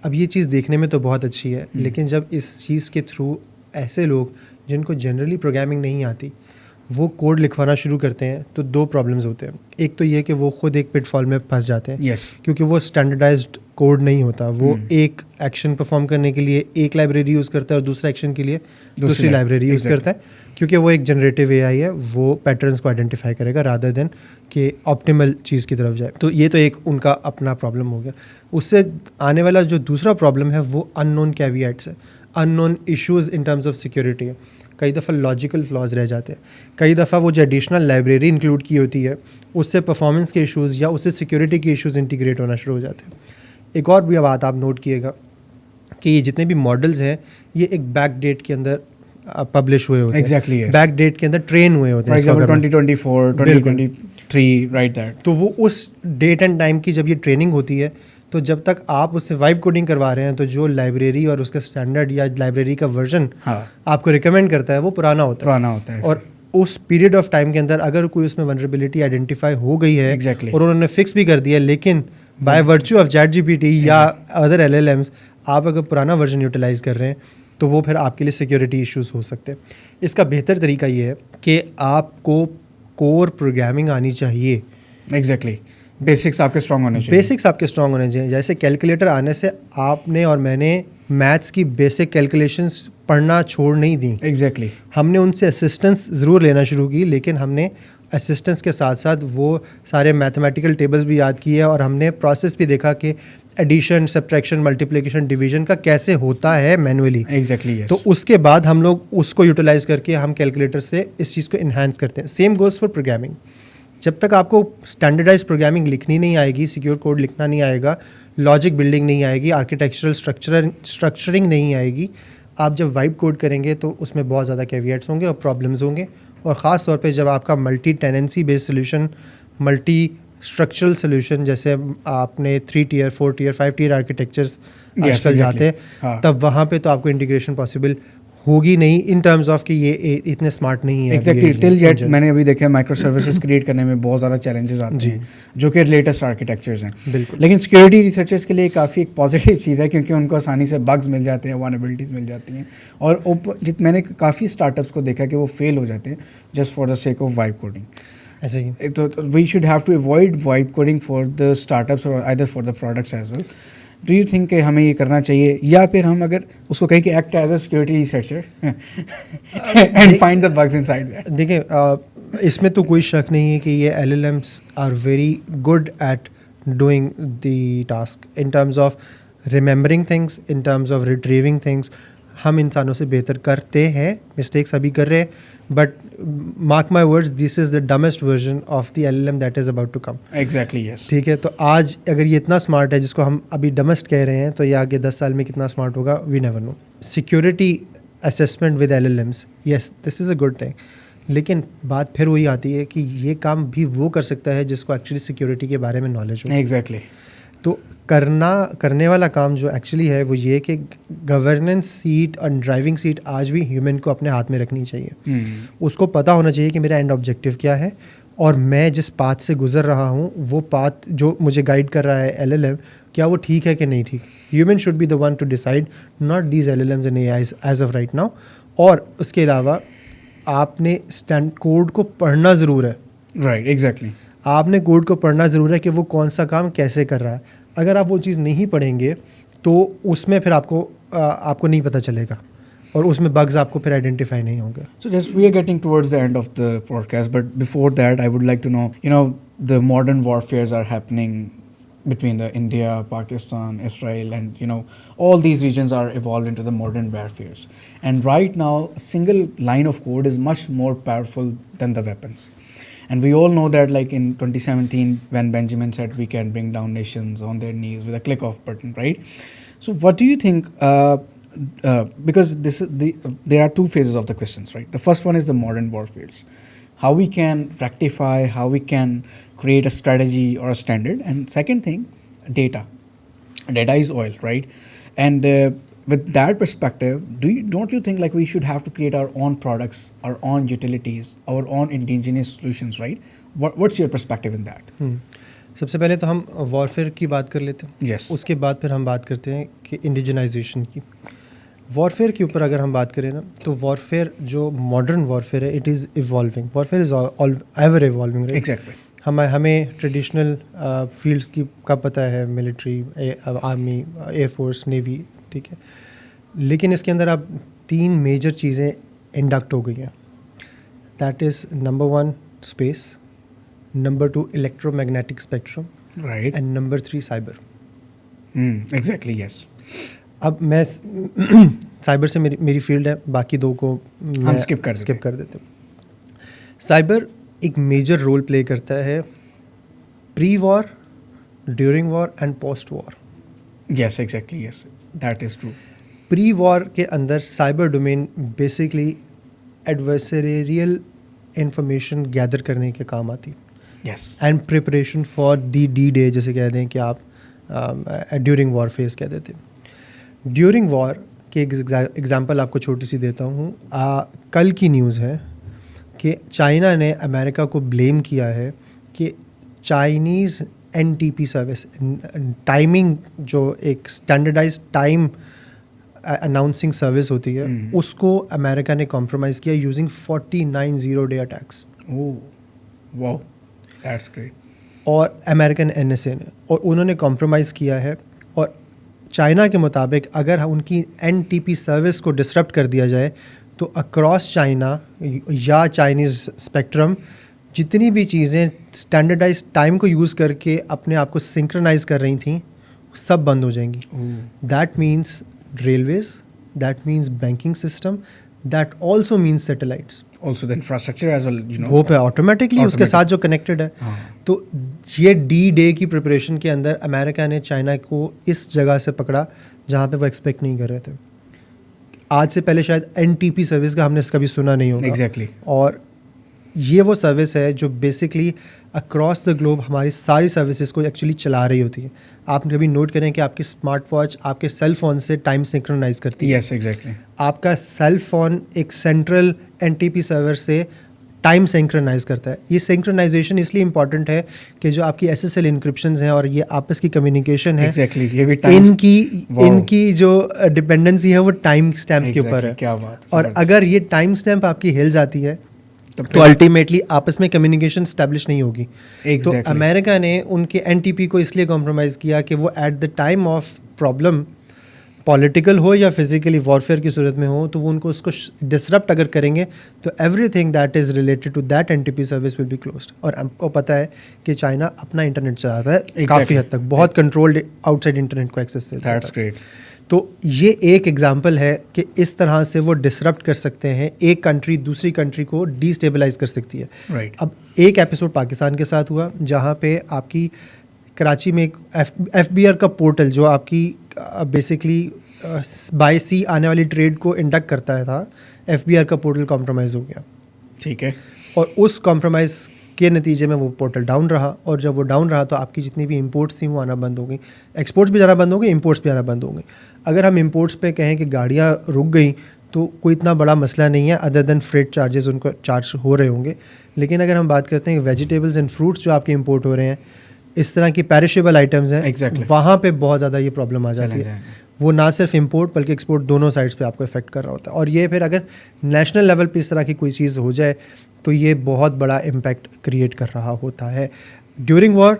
Speaker 2: अब ये चीज़ देखने में तो बहुत अच्छी है लेकिन जब इस चीज़ के थ्रू ऐसे लोग जिनको जनरली प्रोग्रामिंग नहीं आती वो कोड लिखवाना शुरू करते हैं तो दो प्रॉब्लम्स होते हैं। एक तो ये कि वो खुद एक पिटफॉल में फंस जाते हैं
Speaker 1: yes.
Speaker 2: क्योंकि वो स्टैंडर्डाइज्ड कोड नहीं होता, वो एक एक्शन परफॉर्म करने के लिए एक लाइब्रेरी यूज़ करता है और दूसरा एक्शन के लिए दूसरी लाइब्रेरी यूज़ करता है, क्योंकि वो एक जनरेटिव AI है, वो पैटर्न्स को आइडेंटिफाई करेगा रादर देन कि ऑप्टिमल चीज़ की तरफ जाए। तो ये तो एक उनका अपना प्रॉब्लम हो गया। उससे आने वाला जो दूसरा प्रॉब्लम है वो अननोन कैविएट्स है, unknown issues in terms of security है। कई दफ़ा लॉजिकल फ्लॉज रह जाते हैं, कई दफ़ा वो जो एडिशनल लाइब्रेरी इंक्लूड की होती है उससे परफॉर्मेंस के इश्यूज़ या उससे सिक्योरिटी के इश्यूज़ इंटीग्रेट होना शुरू हो जाते हैं। एक और भी बात आप नोट किएगा कि ये जितने भी मॉडल्स हैं ये एक बैक डेट के अंदर पब्लिश हुए होते हैं।
Speaker 1: Exactly, yes.
Speaker 2: बैक डेट के अंदर ट्रेन हुए होते हैं।
Speaker 1: For example 2024, 2023, right that.
Speaker 2: तो वो उस डेट एंड टाइम की जब ये ट्रेनिंग होती है तो जब तक आप उससे वाइब कोडिंग करवा रहे हैं तो जो लाइब्रेरी और उसका स्टैंडर्ड या लाइब्रेरी का वर्जन आपको रिकमेंड करता है वो पुराना होता है। और उस पीरियड ऑफ टाइम के अंदर अगर कोई उसमें वनरेबिलिटी आइडेंटिफाई हो गई है और उन्होंने फिक्स भी कर दिया, लेकिन बाय वर्च्यू ऑफ ChatGPT या अदर LLMs आप अगर पुराना वर्जन यूटिलाइज कर रहे हैं तो वो फिर आपके लिए सिक्योरिटी इश्यूज हो सकते हैं। इसका बेहतर तरीका ये है कि आपको कोर प्रोग्रामिंग आनी चाहिए।
Speaker 1: एग्जैक्टली, बेसिक्स आपके स्ट्रांग होने चाहिए।
Speaker 2: बेसिक्स आपके स्ट्रांग होने चाहिए। जैसे कैलकुलेटर आने से आपने और मैंने मैथ्स की बेसिक कैलकुलेशंस पढ़ना छोड़ नहीं दी।
Speaker 1: एग्जैक्टली,
Speaker 2: हमने उनसे असिस्टेंस ज़रूर लेना शुरू की, लेकिन हमने असिस्टेंस के साथ साथ वो सारे मैथमेटिकल टेबल्स भी याद किए और हमने प्रोसेस भी देखा कि एडिशन, सब्ट्रैक्शन, मल्टीप्लिकेशन, डिवीजन का कैसे होता है मैनुअली।
Speaker 1: एग्जैक्टली,
Speaker 2: तो उसके बाद हम लोग उसको यूटिलाइज करके हम कैलकुलेटर से इस चीज़ को इन्हांस करते हैं। Same goes for programming. जब तक आपको स्टैंडर्डाइज प्रोग्रामिंग लिखनी नहीं आएगी, सिक्योर कोड लिखना नहीं आएगा, लॉजिक बिल्डिंग नहीं आएगी, आर्किटेक्चरल स्ट्रक्चरिंग नहीं आएगी, आप जब वाइब कोड करेंगे तो उसमें बहुत ज़्यादा कैविएट्स होंगे और प्रॉब्लम्स होंगे। और ख़ास तौर पे जब आपका multi tenancy based solution, multi structural solution, जैसे आपने 3 tier 4 tier 5 tier आर्किटेक्चर्स आजकल जाते हैं, तब वहाँ पे तो आपको इंटीग्रेशन पॉसिबल होगी नहीं इन टर्म्स ऑफ कि ये इतने स्मार्ट नहीं है
Speaker 1: एग्जैक्टली टिल येट मैंने अभी देखा माइक्रो सर्विसेज क्रिएट करने में बहुत ज़्यादा चैलेंजेस आते हैं जो कि लेटेस्ट आर्किटेक्चर्स हैं।
Speaker 2: बिल्कुल।
Speaker 1: लेकिन सिक्योरिटी रिसर्चर्स के लिए काफ़ी एक पॉजिटिव चीज़ है क्योंकि उनको आसानी से बग्स मिल जाते हैं, वनरेबिलिटीज़ मिल जाती हैं और मैंने काफ़ी स्टार्टअप्स को देखा कि वो फेल हो जाते हैं just for the sake of vibe coding.
Speaker 2: ऐसे ही
Speaker 1: तो we should have to avoid vibe coding for the startups और either for the products as well. Do you think कि हमें ये करना चाहिए या फिर हम अगर उसको कहें कि act as a security researcher and find the bugs inside that?
Speaker 2: देखिए इसमें तो कोई शक नहीं है कि ये LLMs are very good at doing the task in terms of remembering things, in terms of retrieving things. हम इंसानों से बेहतर करते हैं, मिस्टेक्स अभी कर रहे हैं, but mark my words, this is the dumbest version of the LLM that is about to come.
Speaker 1: Exactly yes.
Speaker 2: ठीक है, तो आज अगर ये इतना स्मार्ट है जिसको हम अभी डमेस्ट कह रहे हैं, तो ये आगे 10 साल में कितना स्मार्ट होगा, we never know. Security assessment with LLMs, yes this is a good thing, लेकिन बात फिर वही आती है कि ये काम भी वो कर सकता है जिसको एक्चुअली सिक्योरिटी के बारे में नॉलेज हो।
Speaker 1: एग्जैक्टली।
Speaker 2: तो करने वाला काम जो एक्चुअली है वो ये कि गवर्नेंस सीट और ड्राइविंग सीट आज भी ह्यूमन को अपने हाथ में रखनी चाहिए। उसको पता होना चाहिए कि मेरा एंड ऑब्जेक्टिव क्या है और मैं जिस पाथ से गुजर रहा हूँ वो पाथ जो मुझे गाइड कर रहा है LLM, क्या वो ठीक है कि नहीं ठीक। Human should be the one to decide, not these LLMs and AIs as of right now. और उसके अलावा आपने स्टैंड कोड को पढ़ना ज़रूर है।
Speaker 1: Right, exactly.
Speaker 2: आपने कोड को पढ़ना ज़रूर है कि वो कौन सा काम कैसे कर रहा है। अगर आप वो चीज़ नहीं पढ़ेंगे तो उसमें फिर आपको नहीं पता चलेगा और उसमें बग्स आपको फिर आइडेंटिफाई नहीं होंगे।
Speaker 1: So just we are getting towards the end of the podcast, but before that, I would like to know, the modern warfares are happening between the India, Pakistan, Israel, and all these regions are evolved into the modern warfares. And right now, a single line of code is much more powerful than the weapons. And we all know that, like in 2017, when Benjamin said we can bring down nations on their knees with a click of button, right? So what do you think? Because there are two phases of the questions, right? The first one is the modern warfares, how we can rectify, how we can create a strategy or a standard, and second thing, data. Data is oil, right? And with that perspective, don't you think like we should have to create our own products, our own utilities, our own indigenous solutions, right? What's your perspective in that?
Speaker 2: सबसे पहले तो हम warfare की बात कर लेते हैं।
Speaker 1: Yes.
Speaker 2: उसके बाद फिर हम बात करते हैं कि इंडिजनाइजेशन की। वॉरफेयर के ऊपर अगर हम बात करें ना, तो वॉरफेयर जो मॉडर्न वॉरफेयर है, it is evolving. Warfare is ever evolving, right?
Speaker 1: Exactly.
Speaker 2: हमें ट्रेडिशनल फील्ड्स की का पता है, मिलिट्री, आर्मी, एयरफोर्स, नेवी, ठीक है। लेकिन इसके अंदर अब 3 मेजर चीज़ें इंडक्ट हो गई हैं। That is number 1 space, number 2 electromagnetic spectrum,
Speaker 1: Right.
Speaker 2: And number 3 cyber.
Speaker 1: Exactly, yes.
Speaker 2: अब मैं साइबर से मेरी फील्ड है, बाकी 2 को
Speaker 1: हम skip कर
Speaker 2: देते हैं। साइबर एक मेजर रोल प्ले करता है pre war, during war and post war.
Speaker 1: Yes, exactly, yes. That is true.
Speaker 2: Pre war के अंदर cyber domain basically adversarial information gather करने के काम आती,
Speaker 1: Yes.
Speaker 2: And preparation for the D-Day, जैसे कह दें कि आप ड्यूरिंग वॉर फेज कह देते हैं। ड्यूरिंग वॉर के एग्जांपल आपको छोटी सी देता हूँ। कल की न्यूज़ है कि चाइना ने अमेरिका को ब्लेम किया है कि चाइनीज़ NTP सर्विस, टाइमिंग, जो एक स्टैंडर्डाइज टाइम अनाउंसिंग सर्विस होती है, उसको अमेरिका ने कॉम्प्रोमाइज़ किया using 49 0-day attacks.
Speaker 1: Oh, wow. That's great.
Speaker 2: और अमेरिकन NSA ने, और उन्होंने कॉम्प्रोमाइज़ किया है। और चाइना के मुताबिक अगर उनकी NTP सर्विस को डिसरप्ट कर दिया जाए तो अक्रॉस चाइना या चाइनीज़ स्पेक्ट्रम जितनी भी चीज़ें स्टैंडर्डाइज टाइम को यूज़ करके अपने आप को सिंक्रनाइज कर रही थी, सब बंद हो जाएंगी। That means railways, that means banking system, that also means satellites,
Speaker 1: Also the infrastructure as well,
Speaker 2: वो पे ऑटोमेटिकली उसके साथ जो कनेक्टेड है। तो ये D-Day की प्रिपरेशन के अंदर अमेरिका ने चाइना को इस जगह से पकड़ा जहाँ पे वो एक्सपेक्ट नहीं कर रहे थे। आज से पहले शायद NTP सर्विस का हमने कभी सुना नहीं होगा।
Speaker 1: Exactly.
Speaker 2: और ये वो सर्विस है जो बेसिकली अक्रॉस द ग्लोब हमारी सारी सर्विसेज को एक्चुअली चला रही होती है। आप कभी नोट करें कि आपकी स्मार्ट वॉच आपके सेल फोन से टाइम सिंक्रोनाइज करती है।
Speaker 1: Yes, exactly.
Speaker 2: आपका सेल फोन एक सेंट्रल एनटीपी सर्वर से टाइम सिंक्रोनाइज करता है। ये सिंक्रोनाइजेशन इसलिए इंपॉर्टेंट है कि जो आपकी एसएसएल इंक्रिप्शंस हैं और ये आपस की कम्युनिकेशन है,
Speaker 1: एग्जैक्टली, ये भी टाइम
Speaker 2: इनकी जो डिपेंडेंसी है वो टाइम स्टैम्प्स के ऊपर है।
Speaker 1: क्या बात है।
Speaker 2: और अगर ये टाइम स्टैम्प आपकी हिल जाती है तो अल्टीमेटली आपस में कम्युनिकेशन स्टैब्लिश नहीं होगी। तो अमेरिका ने उनके एनटीपी को इसलिए कॉम्प्रोमाइज़ किया कि वो at the time of problem, political हो या फिजिकली वॉरफेयर की सूरत में हो, तो वो उनको उसको डिसरप्ट अगर करेंगे तो everything that is related to that NTP service will be closed. और आपको पता है कि चाइना अपना इंटरनेट चलाता है काफ़ी हद तक, बहुत कंट्रोल्ड आउटसाइड इंटरनेट को एक्सेस देता है।
Speaker 1: That's great.
Speaker 2: तो ये एक एग्जांपल है कि इस तरह से वो डिसरप्ट कर सकते हैं, एक कंट्री दूसरी कंट्री को डीस्टेबलाइज कर सकती है।
Speaker 1: राइट।
Speaker 2: अब एक एपिसोड पाकिस्तान के साथ हुआ जहाँ पे आपकी कराची में एक एफबीआर का पोर्टल जो आपकी बेसिकली बाय सी आने वाली ट्रेड को इंडक्ट करता है था, एफबीआर का पोर्टल कॉम्प्रोमाइज़ हो गया।
Speaker 1: ठीक है।
Speaker 2: और उस कॉम्प्रोमाइज़ के नतीजे में वो पोर्टल डाउन रहा, और जब वो डाउन रहा तो आपकी जितनी भी इंपोर्ट्स थी वो आना बंद हो गई, एक्सपोर्ट्स भी जाना बंद हो गई, इंपोर्ट्स भी आना बंद हो गई। अगर हम इंपोर्ट्स पे कहें कि गाड़ियाँ रुक गई तो कोई इतना बड़ा मसला नहीं है, अदर देन फ्रेट चार्जेस उनको चार्ज हो रहे होंगे। लेकिन अगर हम बात करते हैं वेजिटेबल्स एंड फ्रूट्स जो आपके इंपोर्ट हो रहे हैं, इस तरह की पेरिशेबल आइटम्स हैं, वहाँ पे बहुत ज़्यादा ये प्रॉब्लम आ जाती है। वो ना सिर्फ इंपोर्ट बल्कि एक्सपोर्ट दोनों साइड्स पे आपको इफेक्ट कर रहा होता है। और ये फिर अगर नेशनल लेवल पे इस तरह की कोई चीज़ हो जाए तो ये बहुत बड़ा इम्पैक्ट क्रिएट कर रहा होता है। ड्यूरिंग वॉर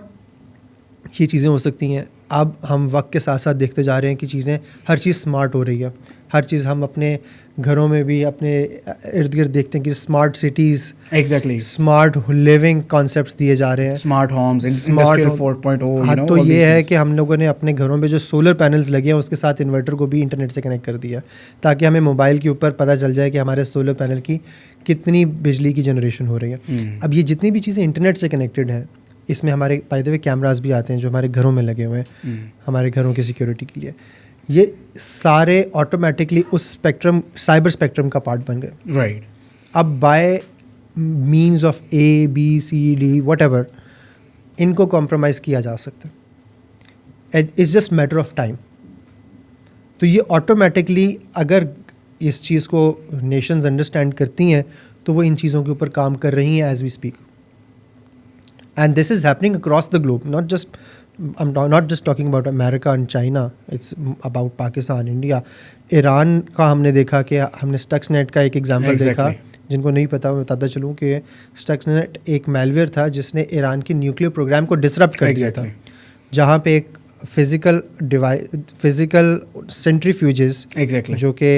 Speaker 2: ये चीज़ें हो सकती हैं। अब हम वक्त के साथ साथ देखते जा रहे हैं कि चीज़ें, हर चीज़ स्मार्ट हो रही है। हर चीज़ हम अपने घरों में भी अपने इर्द गिर्द देखते हैं कि smart cities,
Speaker 1: exactly,
Speaker 2: smart living concepts दिए जा रहे हैं,
Speaker 1: स्मार्ट होम्स, इंडस्ट्रियल 4.0।
Speaker 2: हाँ, तो ये है कि हम लोगों ने अपने घरों में जो सोलर पैनल्स लगे हैं उसके साथ इन्वर्टर को भी इंटरनेट से कनेक्ट कर दिया, ताकि हमें मोबाइल के ऊपर पता चल जाए कि हमारे सोलर पैनल की कितनी बिजली की जनरेशन हो रही है। अब ये जितनी भी चीज़ें इंटरनेट से कनेक्टेड हैं, इसमें हमारे बाय द वे कैमरास भी आते हैं जो हमारे घरों में लगे हुए हैं हमारे घरों की सिक्योरिटी के लिए। ये सारे ऑटोमेटिकली उस स्पेक्ट्रम, साइबर स्पेक्ट्रम का पार्ट बन गए।
Speaker 1: राइट।
Speaker 2: अब by means of A B C D whatever इनको कॉम्प्रोमाइज़ किया जा सकता है। It's just matter of time. तो ये ऑटोमेटिकली अगर इस चीज़ को नेशंस अंडरस्टैंड करती हैं तो वो इन चीज़ों के ऊपर काम कर रही हैं as we speak. And this is happening across the globe, I'm not just talking about America and China, it's about Pakistan, India, Iran का हमने देखा कि हमने स्टक्सनेट का एक एग्जांपल देखा। जिनको नहीं पता मैं बताता चलूँ कि स्टक्सनेट एक मैलवेयर था जिसने ईरान के न्यूक्लियर प्रोग्राम को डिसरप्ट कर दिया था, जहाँ पे एक फिजिकल सेंट्रीफ्यूजेस जो कि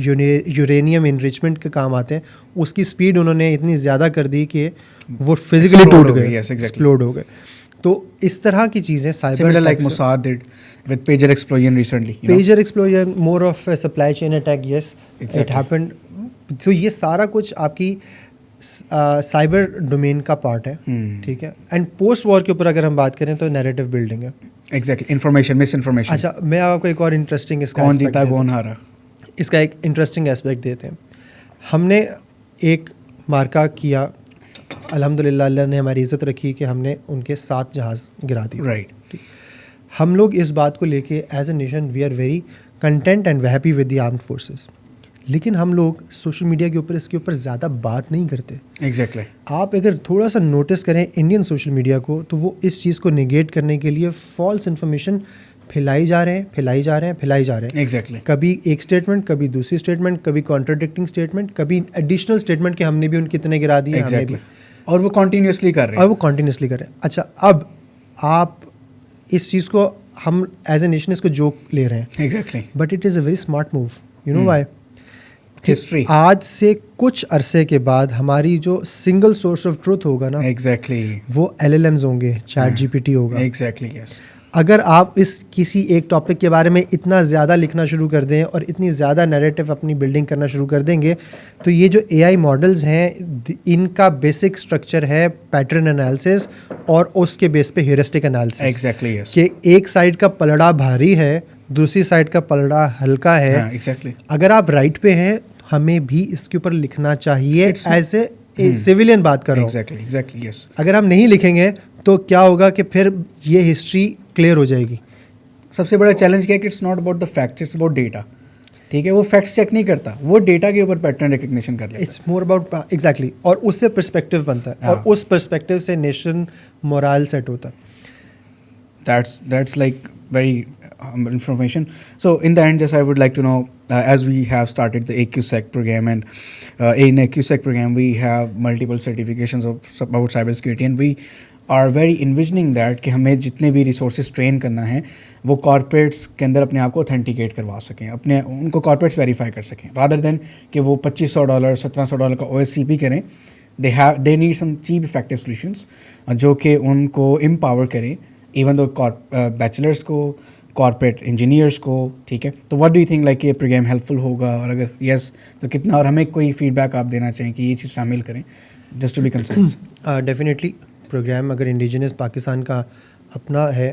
Speaker 2: यूरेनियम इनरिचमेंट के काम आते हैं, उसकी स्पीड उन्होंने इतनी ज़्यादा कर दी कि वो फिजिकली टूट गए, एक्सप्लोड हो गए। तो इस तरह की चीज़ें
Speaker 1: similar like Mossad did with pager explosion recently.
Speaker 2: Pager explosion, more of a supply chain attack, yes, it happened. तो ये सारा कुछ आपकी साइबर डोमेन का पार्ट है, ठीक है। एंड पोस्ट वॉर के ऊपर अगर हम बात करें तो नैरेटिव बिल्डिंग है।
Speaker 1: Exactly, information, miss information.
Speaker 2: अच्छा, मैं आपको एक और इंटरेस्टिंग
Speaker 1: कौन जीता कौन हारा,
Speaker 2: इसका एक इंटरेस्टिंग एस्पेक्ट देते हैं। हमने एक मार्का किया, अल्हम्दुलिल्लाह अल्लाह ने हमारी इज़्ज़त रखी कि हमने उनके 7 जहाज़ गिरा दिए।
Speaker 1: राइट।
Speaker 2: हम लोग इस बात को लेके as a nation we are very content and happy with the armed forces, लेकिन हम लोग सोशल मीडिया के ऊपर इसके ऊपर ज़्यादा बात नहीं करते।
Speaker 1: एग्जैक्टली।
Speaker 2: आप अगर थोड़ा सा नोटिस करें इंडियन सोशल मीडिया को, तो वो इस चीज़ को नेगेट करने के लिए फॉल्स इन्फॉर्मेशन फैलाई जा रहे हैं।
Speaker 1: एग्जैक्टली।
Speaker 2: कभी एक स्टेटमेंट, कभी दूसरी स्टेटमेंट, कभी कॉन्ट्राडिक्टिंग स्टेटमेट, कभी एडिशनल स्टेटमेंट कि हमने भी उनके इतने गिरा दिए।
Speaker 1: एग्जैक्टली। और वो कॉन्टीन्यूसली कर रहे हैं। अच्छा, अब आप इस चीज़ को, हम एज ए नेशन इसको जोक ले रहे हैं। Exactly.
Speaker 2: But it is a very smart move, you know why?
Speaker 1: History.
Speaker 2: आज से कुछ अरसे के बाद हमारी जो सिंगल सोर्स ऑफ ट्रूथ होगा ना,
Speaker 1: एग्जैक्टली,
Speaker 2: वो LLMs होंगे, चैट GPT होगा।
Speaker 1: Exactly, yes.
Speaker 2: अगर आप इस किसी एक टॉपिक के बारे में इतना ज़्यादा लिखना शुरू कर दें और इतनी ज़्यादा नैरेटिव अपनी बिल्डिंग करना शुरू कर देंगे, तो ये जो AI मॉडल्स हैं इनका बेसिक स्ट्रक्चर है पैटर्न एनालिसिस और उसके बेस पे ह्यूरिस्टिक एनालिसिस।
Speaker 1: Exactly, yes.
Speaker 2: कि एक साइड का पलड़ा भारी है, दूसरी साइड का पलड़ा हल्का है।
Speaker 1: एग्जैक्टली।
Speaker 2: अगर आप राइट पे हैं, हमें भी इसके ऊपर लिखना चाहिए एज ए सिविलियन बात कर रहा हूँ।
Speaker 1: Exactly yes.
Speaker 2: अगर हम नहीं लिखेंगे तो क्या होगा कि फिर ये हिस्ट्री क्लियर हो जाएगी।
Speaker 1: सबसे बड़ा चैलेंज क्या है कि it's not about the facts, it's about data. ठीक है, वो फैक्ट्स चेक नहीं करता, वो डेटा के ऊपर पैटर्न रिकग्निशन कर लेता है।
Speaker 2: इट्स मोर अबाउट एग्जैक्टली, और उससे पर्सपेक्टिव बनता है और उस पर्सपेक्टिव से नेशन मोरल सेट होता है।
Speaker 1: That's like very humble information. So in the end, just I would like to know, as we have started the AQSEC program, and in AQSEC program we have multiple certifications about cybersecurity, and we are very envisioning that कि हमें जितने भी resources train करना है वो corporates के अंदर अपने आप को authenticate करवा सकें, अपने उनको corporates verify कर सकें, rather than कि वो $2500 $1700 का OSCP करें। they need some cheap effective solutions जो कि उनको empower करें, इवन दो बैचलर्स को, कॉर्पोरेट इंजीनियर्स को। ठीक है, तो what do you think, like ये प्रोग्राम हेल्पफुल होगा, और अगर यस तो कितना, और हमें कोई फीडबैक आप देना चाहें कि ये चीज़ शामिल करें, just to be concise.
Speaker 2: Definitely program अगर इंडिजिनस पाकिस्तान का अपना है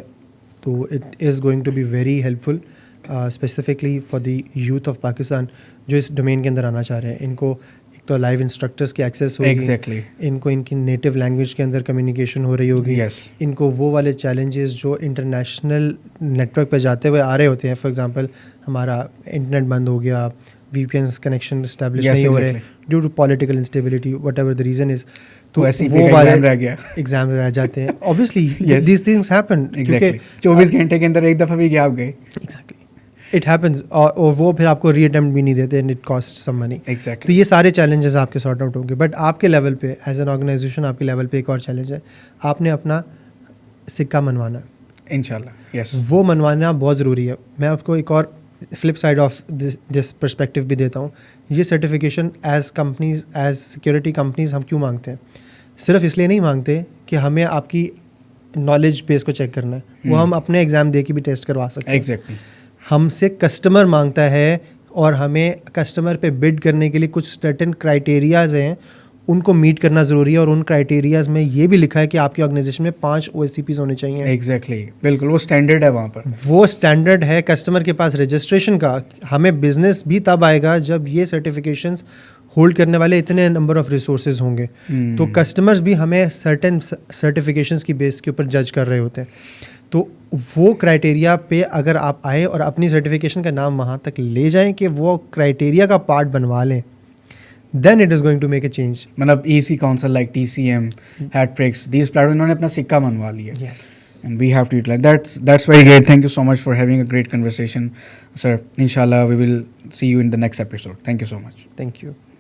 Speaker 2: तो it is going to be very helpful, specifically for the youth of Pakistan जो इस डोमेन के अंदर आना चाह रहे हैं। इनको एक तो लाइव इंस्ट्रक्टर्स की एक्सेस होगी,
Speaker 1: एग्जैक्टली,
Speaker 2: इनको इनकी नेटिव लैंग्वेज के अंदर कम्युनिकेशन हो रही होगी, इनको वो वाले चैलेंजेस जो इंटरनेशनल नेटवर्क पे जाते हुए आ रहे होते हैं, फॉर एग्जांपल हमारा इंटरनेट बंद हो गया, VPN कनेक्शन एस्टैब्लिश नहीं हो रहे due to political instability, whatever the reason is, तो वो वाले एग्जाम रह जाते हैं। Obviously these things happen,
Speaker 1: exactly 24 घंटे के अंदर एक दफ़ा भी गैप गए,
Speaker 2: एग्जैक्टली इट हैपन्स, और वो फिर आपको रीअटेम्प्ट भी नहीं देते and it cost some money.
Speaker 1: Exactly,
Speaker 2: तो ये सारे चैलेंजेस आपके सॉर्ट आउट होंगे। बट आपके लेवल पे एज एन ऑर्गेनाइजेशन आपके लेवल पे एक और चैलेंज है, आपने अपना सिक्का मनवाना,
Speaker 1: इंशाल्लाह यस,
Speaker 2: वो मनवाना बहुत ज़रूरी है। मैं आपको एक और flip side of this perspective भी देता हूँ। ये certification as companies, as security companies हम क्यों मांगते हैं? सिर्फ इसलिए नहीं मांगते कि हमें आपकी नॉलेज बेस को चेक करना है, वो हम अपने एग्ज़ाम दे के भी टेस्ट करवा सकते हैं।
Speaker 1: एग्जैक्टली,
Speaker 2: हमसे कस्टमर मांगता है और हमें कस्टमर पे बिड करने के लिए कुछ सर्टेन क्राइटेरियाज हैं, उनको मीट करना ज़रूरी है। और उन क्राइटेरियाज में ये भी लिखा है कि आपकी ऑर्गेनाइजेशन में 5 OSCPs होने चाहिए।
Speaker 1: एग्जैक्टली, बिल्कुल वो स्टैंडर्ड है वहाँ पर, वो
Speaker 2: स्टैंडर्ड है कस्टमर के पास रजिस्ट्रेशन का। हमें बिजनेस भी तब आएगा जब ये सर्टिफिकेशंस होल्ड करने वाले इतने नंबर ऑफ रिसोर्सेज होंगे। तो कस्टमर्स भी हमें सर्टेन सर्टिफिकेशंस की बेस के ऊपर जज कर रहे होते हैं। तो वो क्राइटेरिया पे अगर आप आए और अपनी सर्टिफिकेशन का नाम वहाँ तक ले जाएं कि वो क्राइटेरिया का पार्ट बनवा लें, then it is going to make a change.
Speaker 1: मतलब EC Council like TCM, Hatbricks, these platforms इन्होंने अपना सिक्का मनवा लिया.
Speaker 2: Yes.
Speaker 1: And we have to utilize. That's very great. Thank you so much for having a great conversation, sir. Inshallah, we will see you in the next episode. Thank you so much.
Speaker 2: Thank you.